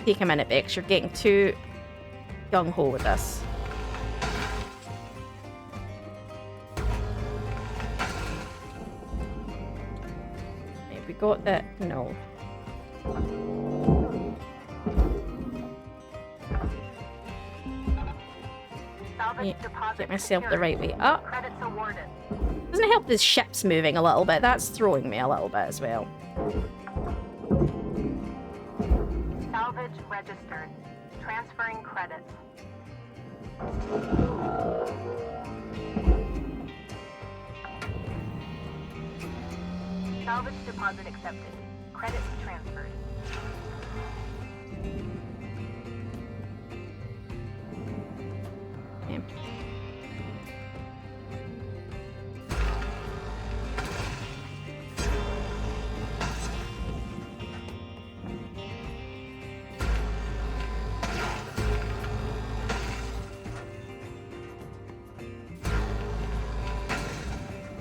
S1: Take a minute, Bex. You're getting too gung-ho with this. Have we got that? No. Get myself the right way up.
S4: Credits awarded.
S1: Doesn't help the ship's moving a little bit. That's throwing me a little bit as well.
S4: Salvage registered. Transferring credits. Salvage deposit accepted. Credits transferred.
S1: Okay.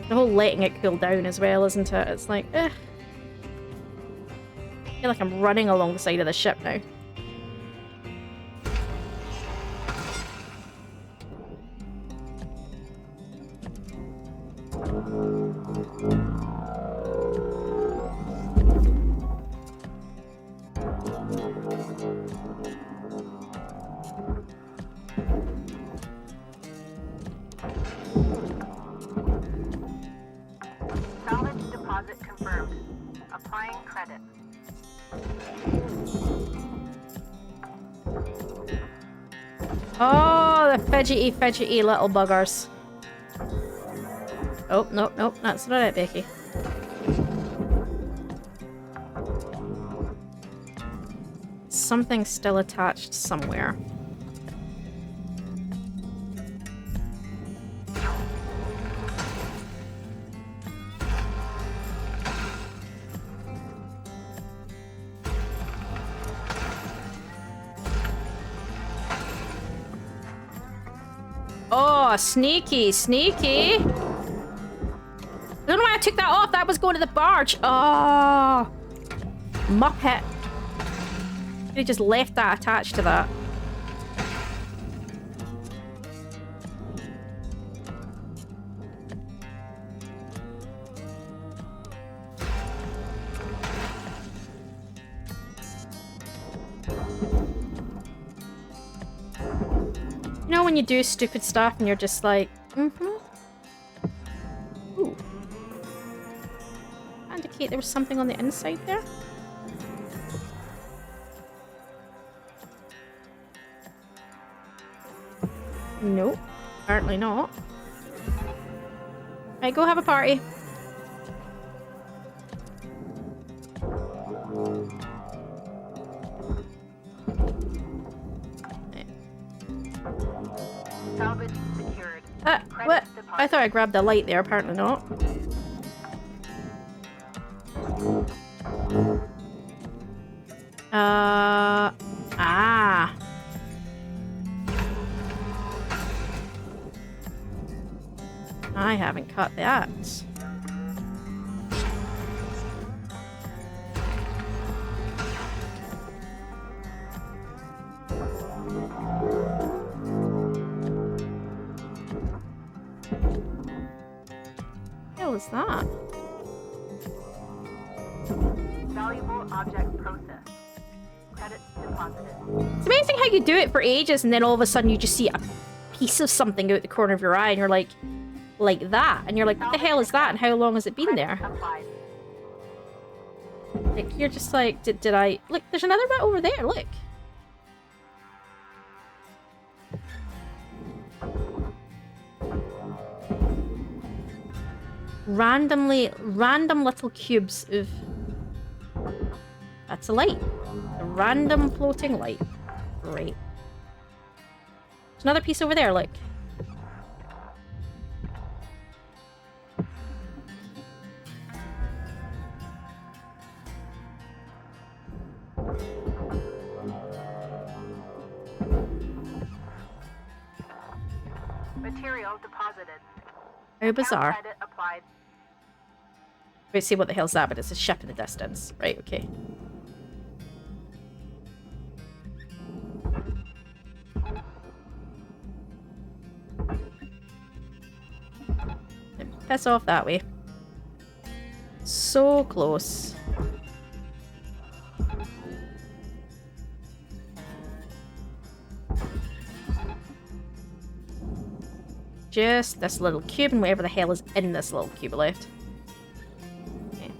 S1: The whole letting it cool down as well, isn't it? It's like, I feel like I'm running along the side of the ship now.
S4: Salvage deposit confirmed. Applying credit.
S1: Oh, the fidgety little buggers. Oh, nope, nope, that's not it, Becky. Something's still attached somewhere. Oh, sneaky, sneaky. I don't know why I took that off. That was going to the barge. Oh, muppet. They just left that attached to that. You know when you do stupid stuff and you're just like, Ooh. Indicate there was something on the inside there? Nope. Apparently not. Right, go have a party.
S4: Salvage secured.
S1: What? I thought I grabbed the light there, apparently not. I haven't cut that. What the hell is that?
S4: Valuable object processed. Credits deposited.
S1: It's amazing how you do it for ages and then all of a sudden you just see a piece of something out the corner of your eye and you're like that. And you're like, what the hell is that? And how long has it been there?
S4: Applied.
S1: Like, you're just like, did I... Look, there's another bit over there, look. Random little cubes of... That's a light. A random floating light. Great. There's another piece over there, look.
S4: Material deposited.
S1: How bizarre.
S4: Credit applied.
S1: Wait, see what the hell's that, but it's a ship in the distance. Right, okay. Piss off that way. So close. Just this little cube and whatever the hell is in this little cube left. Okay.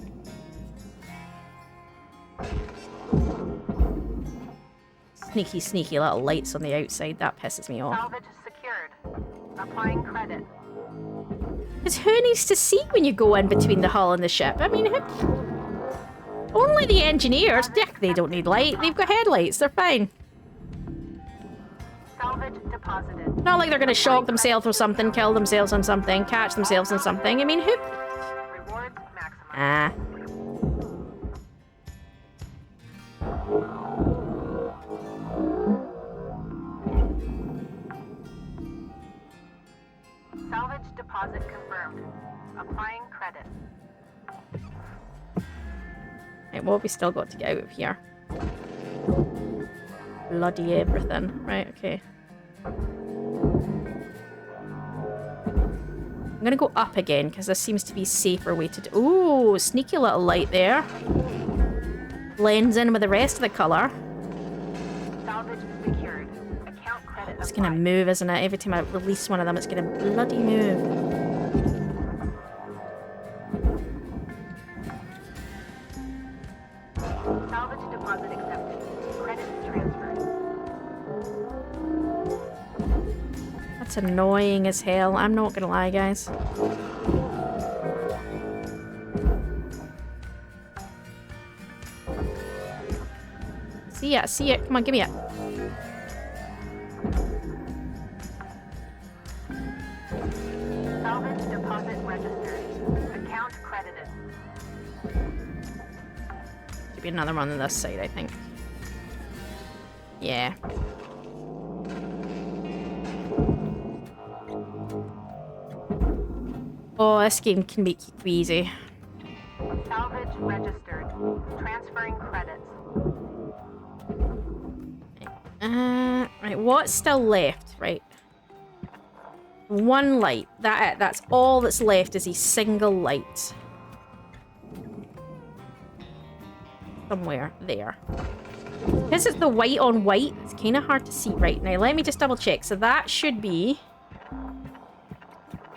S1: Sneaky little lights on the outside. That pisses me off.
S4: Salvage secured. Applying credit.
S1: Because who needs to see when you go in between the hull and the ship? I mean, only the engineers. They don't need light. They've got headlights. They're fine.
S4: Salvage deposited.
S1: Not like they're going to shock themselves or something, kill themselves on something, catch themselves on something. I mean, who...
S4: Rewards maximum.
S1: Ah.
S4: Salvage deposit confirmed. Applying credit.
S1: Right, what have we still got to get out of here? Bloody everything. Right, okay. I'm gonna go up again, because this seems to be a safer way to do... Ooh, sneaky little light there. Blends in with the rest of the colour.
S4: Salvage secured. Account credit
S1: It's gonna
S4: applied.
S1: move, isn't it? Every time I release one of them, it's gonna bloody move.
S4: Salvage deposit accepted. Credit transferred.
S1: That's annoying as hell. I'm not gonna lie, guys. See it, see it. Come on, give me it.
S4: Salvage deposit registered. Account credited.
S1: Should be another one on this side, I think. Yeah. Oh, this game can make you queasy.
S4: Salvage registered. Transferring credits.
S1: Right, what's still left? Right. One light. That's all that's left is a single light. Somewhere there. Because it's the white on white, it's kind of hard to see. Right, now let me just double check. So that should be...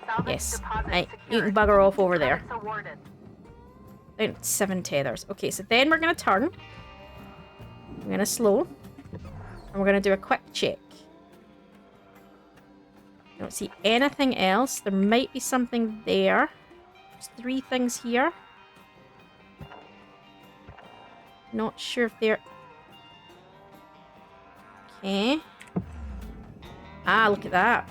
S4: Salvage
S1: Yes.
S4: deposit
S1: Right, you
S4: secured.
S1: can bugger off over there.
S4: Credits awarded.
S1: Down to 7 tethers. Okay, so then we're going to turn. I'm going to slow. And we're going to do a quick check. I don't see anything else. There might be something there. There's 3 things here. Not sure if they're... Okay. Ah, look at that.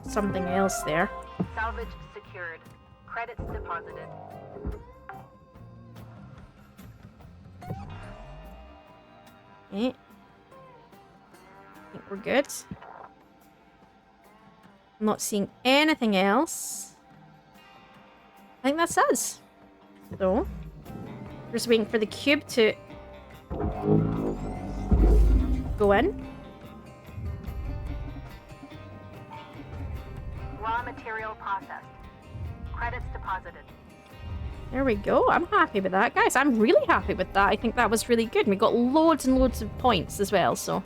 S1: Something else there.
S4: Salvage secured. Credits deposited.
S1: Okay. we're good. I'm not seeing anything else. I think that's us. So, we're just waiting for the cube to go in.
S4: Raw material processed. Credits deposited.
S1: There we go. I'm happy with that. Guys, I'm really happy with that. I think that was really good. And we got loads and loads of points as well, so.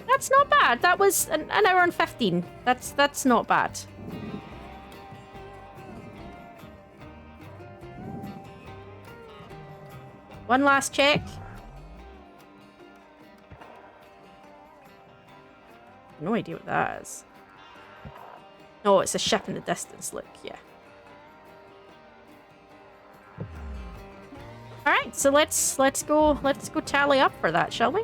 S1: That's not bad. That was an hour and 15. That's not bad. One last check. No idea what that is. Oh, it's a ship in the distance. Look, yeah. All right, so let's go tally up for that, shall we?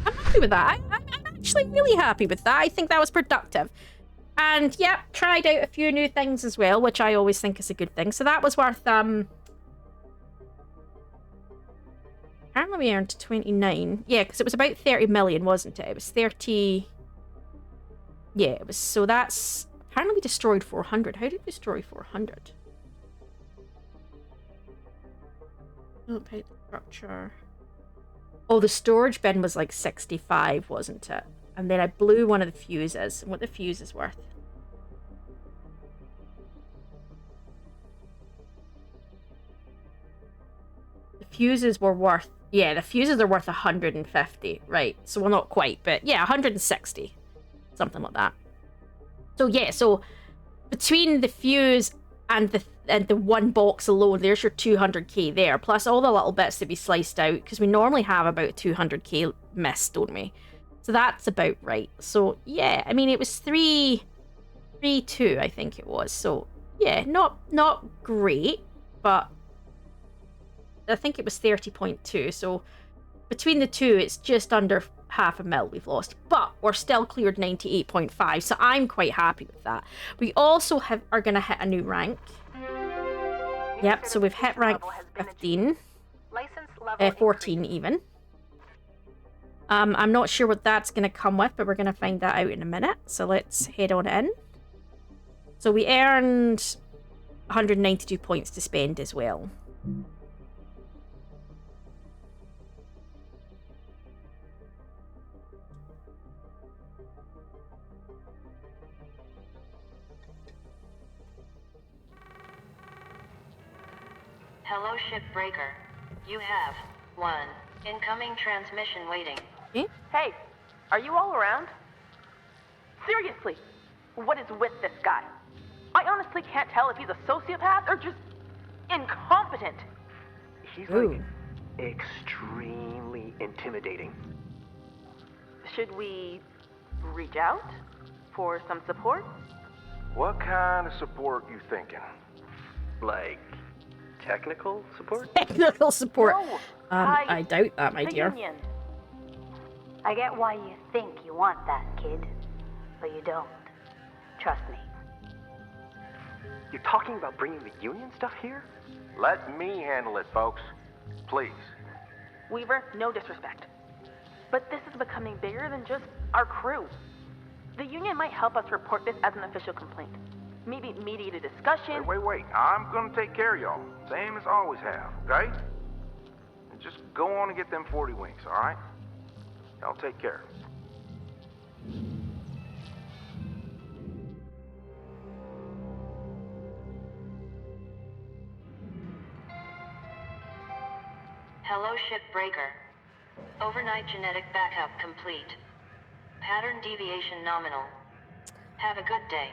S1: I'm happy with that. I'm actually really happy with that. I think that was productive. And yeah, tried out a few new things as well, which I always think is a good thing. So that was worth apparently we earned 29. Yeah, because it was about 30 million, wasn't it? It was 30. Yeah, it was. So that's apparently we destroyed 400. How did we destroy 400? Oh, pay the structure. Oh, the storage bin was like 65, wasn't it? And then I blew one of the fuses. And what the fuse is worth? The fuses were worth. Yeah, the fuses are worth 150. Right. So, well, not quite, but yeah, 160. Something like that. So yeah, so between the fuse and the one box alone, there's your 200k there, plus all the little bits to be sliced out, because we normally have about 200k missed, don't we? So that's about right. So yeah, I mean it was 332, I think it was. So yeah, not great, but I think it was 30.2. So between the two, it's just under half a mil we've lost, but we're still cleared 98.5, so I'm quite happy with that. We also are going to hit a new rank. Yep, so we've hit rank 15, 14 even. I'm not sure what that's going to come with, but we're going to find that out in a minute. So let's head on in. So we earned 192 points to spend as well.
S2: Hello, Shipbreaker. You have 1 incoming transmission waiting.
S1: Okay.
S7: Hey, are you all around? Seriously, what is with this guy? I honestly can't tell if he's a sociopath or just incompetent.
S5: He's
S1: Ooh.
S5: like extremely intimidating.
S7: Should we reach out for some support?
S8: What kind of support you thinking?
S5: Like technical support?
S1: Technical support.
S7: No,
S1: I doubt that, my
S7: the
S1: dear.
S7: Union.
S9: I get why you think you want that, kid. But you don't. Trust me.
S5: You're talking about bringing the union stuff here?
S8: Let me handle it, folks. Please.
S7: Weaver, no disrespect. But this is becoming bigger than just our crew. The Union might help us report this as an official complaint. Maybe mediate a discussion.
S8: Wait. I'm gonna take care of y'all. Same as I always have, okay? And just go on and get them 40 winks, alright? Y'all take care.
S2: Hello, Shipbreaker. Overnight genetic backup complete. Pattern deviation nominal. Have a good day.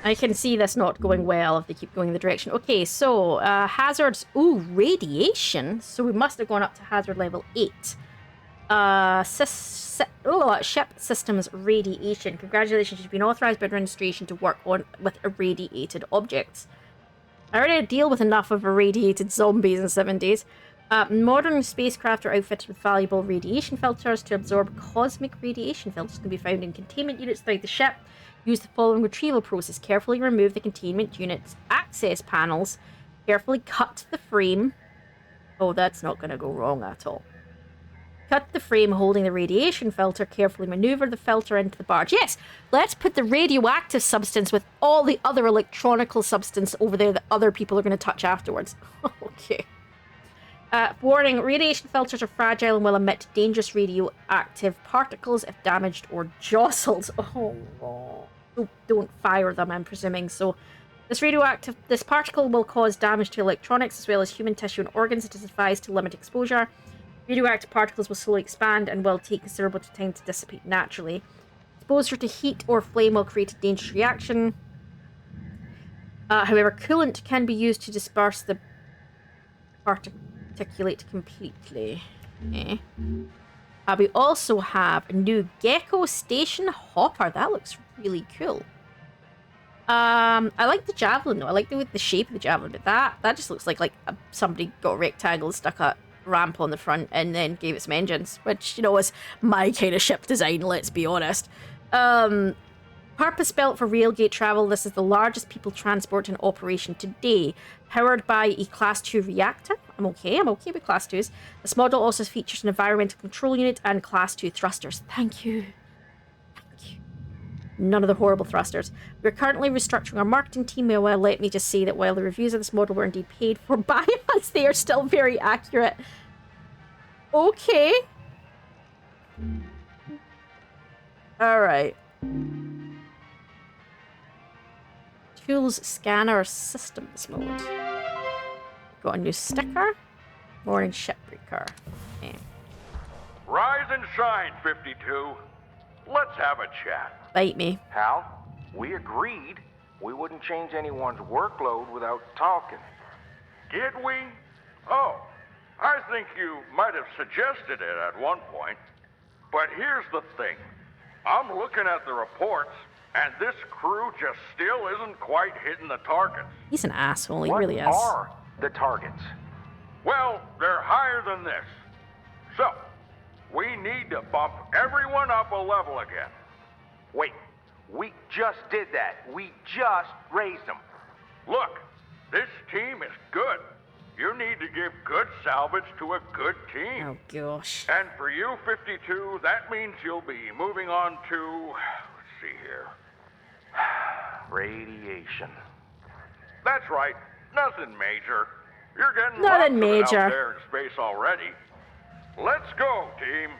S1: I can see this not going well if they keep going in the direction. Okay, so hazards. Ooh, radiation. So we must have gone up to hazard level 8. Ship systems radiation. Congratulations, you've been authorized by administration to work with irradiated objects. I already had to deal with enough of irradiated zombies in 7 days. Modern spacecraft are outfitted with valuable radiation filters to absorb cosmic radiation. Filters can be found in containment units throughout the ship. Use the following retrieval process. Carefully remove the containment unit's access panels. Carefully cut the frame. Oh, that's not going to go wrong at all. Cut the frame holding the radiation filter. Carefully maneuver the filter into the barge. Yes, let's put the radioactive substance with all the other electronical substance over there that other people are going to touch afterwards. Okay. Warning, radiation filters are fragile and will emit dangerous radioactive particles if damaged or jostled. Oh, no. Don't fire them, I'm presuming. So, this particle will cause damage to electronics as well as human tissue and organs. It is advised to limit exposure. Radioactive particles will slowly expand and will take considerable time to dissipate naturally. Exposure to heat or flame will create a dangerous reaction. However, coolant can be used to disperse the particulate completely. Okay. We also have a new Gecko Station Hopper. That looks really cool. I like the javelin though. I like the shape of the javelin, but that just looks like somebody got a rectangle, stuck a ramp on the front, and then gave it some engines, which, you know, is my kind of ship design, let's be honest. Purpose-built for railgate travel, this is the largest people transport in operation today. Powered by a Class 2 reactor. I'm okay with Class 2s. This model also features an environmental control unit and Class 2 thrusters. Thank you. None of the horrible thrusters. We're currently restructuring our marketing team. Well, let me just say that while the reviews of this model were indeed paid for by us, they are still very accurate. Okay. Alright. Tools, scanner, systems mode. Got a new sticker. Morning Shipbreaker. Okay.
S8: Rise and shine, 52. Let's have a chat.
S1: Bite me.
S8: Hal, we agreed we wouldn't change anyone's workload without talking. Did we? Oh, I think you might have suggested it at one point. But here's the thing. I'm looking at the reports, and this crew just still isn't quite hitting the targets.
S1: He's an asshole, he really is.
S8: What are the targets? Well, they're higher than this. So, we need to bump everyone up a level again. Wait, we just did that. We just raised them. Look, this team is good. You need to give good salvage to a good team.
S1: Oh, gosh.
S8: And for you, 52, that means you'll be moving on to... let's see here. Radiation. That's right. Nothing major. You're getting
S1: nothing
S8: major
S1: major
S8: out there in space already. Let's go, team.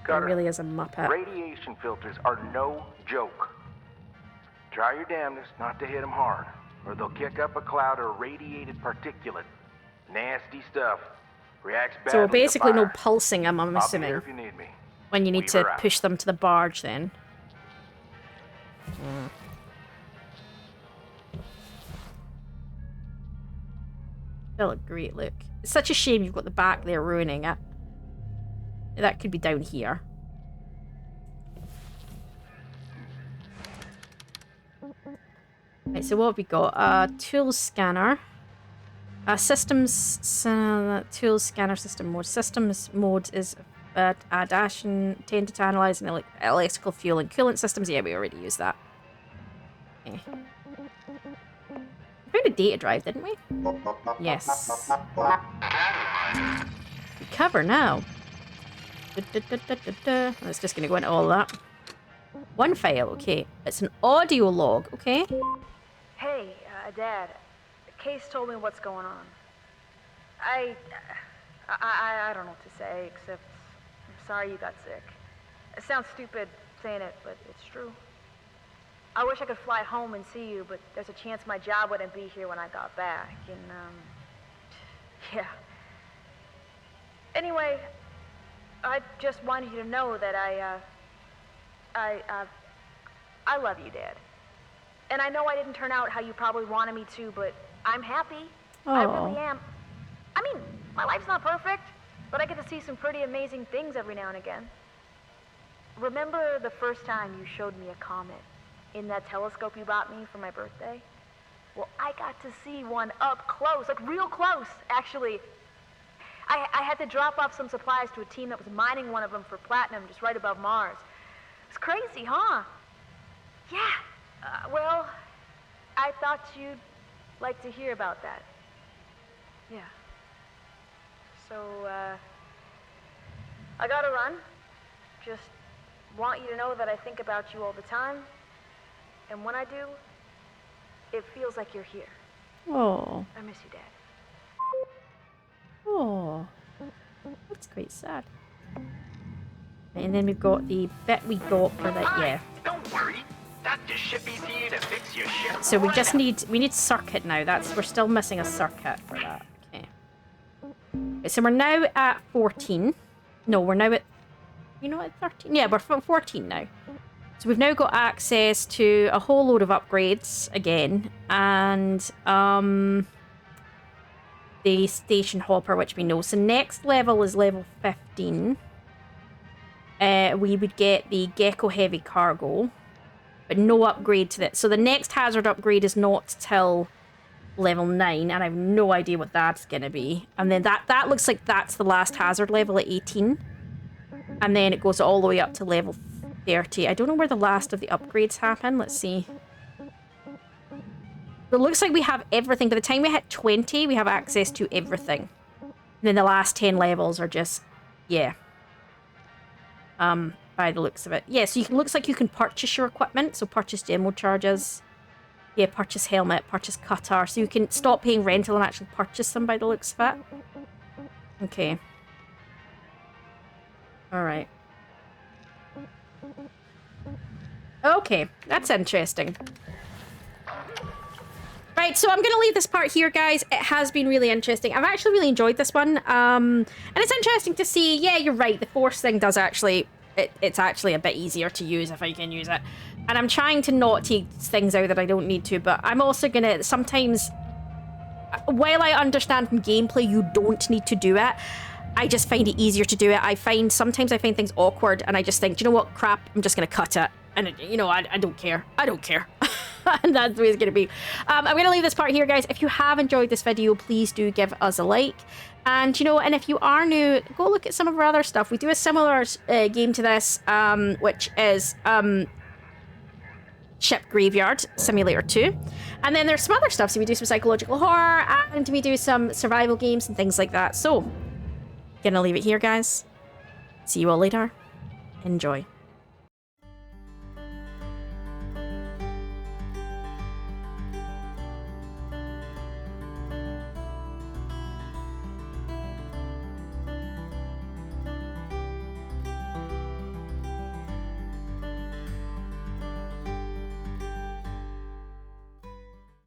S1: He really is a muppet.
S8: Radiation filters are no joke. Try your damnedest not to hit them hard, or they'll kick up a cloud of radiated particulate. Nasty stuff. Reacts badly.
S1: So basically
S8: to
S1: no
S8: fire.
S1: pulsing, I'm assuming.
S8: I'll be here if you need me.
S1: When you need to push them to the barge, then. They look great, look. It's such a shame you've got the back there ruining it. That could be down here. Right, so what have we got? Tools scanner. Systems tools scanner system mode. Systems mode is intended to analyze electrical fuel and coolant systems. Yeah, we already used that. Okay. We found a data drive, didn't we? Yes. Recover now. It's just going to go into all that. One file, okay. It's an audio log, okay.
S4: Hey, Dad. Case told me what's going on. I don't know what to say, except I'm sorry you got sick. It sounds stupid saying it, but it's true. I wish I could fly home and see you, but there's a chance my job wouldn't be here when I got back, and, yeah. Anyway, I just wanted you to know that I love you, Dad. And I know I didn't turn out how you probably wanted me to, but I'm happy.
S1: Aww.
S4: I really am. I mean, my life's not perfect, but I get to see some pretty amazing things every now and again. Remember the first time you showed me a comet in that telescope you bought me for my birthday? Well, I got to see one up close, like real close, actually. I had to drop off some supplies to a team that was mining one of them for platinum just right above Mars. It's crazy, huh? Yeah. Well, I thought you'd like to hear about that. Yeah. So, I gotta run. Just want you to know that I think about you all the time. And when I do, it feels like you're here.
S1: Oh.
S4: I miss you, Dad.
S1: Oh. That's quite sad. And then we've got the bit we got for that, yeah.
S3: Don't worry. Dr. Shippy's here to fix your ship.
S1: So we just need circuit now. We're still missing a circuit for that. Okay. So we're now at 14. No, we're now at, at 13. Yeah, we're 14 now. So we've now got access to a whole load of upgrades again, and the station hopper, which we know. So next level is level 15. We would get the Gecko Heavy Cargo, but no upgrade to that. So the next hazard upgrade is not till level 9, and I have no idea what that's going to be. And then that looks like that's the last hazard level at 18. And then it goes all the way up to level 30. I don't know where the last of the upgrades happen. Let's see. It looks like we have everything. By the time we hit 20, we have access to everything. And then the last 10 levels are just, yeah. By the looks of it. Yeah, so looks like you can purchase your equipment. So purchase demo charges. Yeah, purchase helmet, purchase cutter. So you can stop paying rental and actually purchase them by the looks of it. Okay. Alright. Okay, that's interesting. Right, so I'm going to leave this part here, guys. It has been really interesting. I've actually really enjoyed this one. And it's interesting to see, yeah, you're right. The force thing does actually, it's actually a bit easier to use if I can use it. And I'm trying to not take things out that I don't need to, but I'm also going to, sometimes, while I understand from gameplay you don't need to do it, I just find it easier to do it. Sometimes I find things awkward and I just think, do you know what, crap, I'm just going to cut it. And, I don't care. I don't care. And that's the way it's going to be. I'm going to leave this part here, guys. If you have enjoyed this video, please do give us a like. And, and if you are new, go look at some of our other stuff. We do a similar game to this, which is Ship Graveyard Simulator 2. And then there's some other stuff. So we do some psychological horror, and we do some survival games and things like that. So, gonna leave it here, guys. See you all later. Enjoy.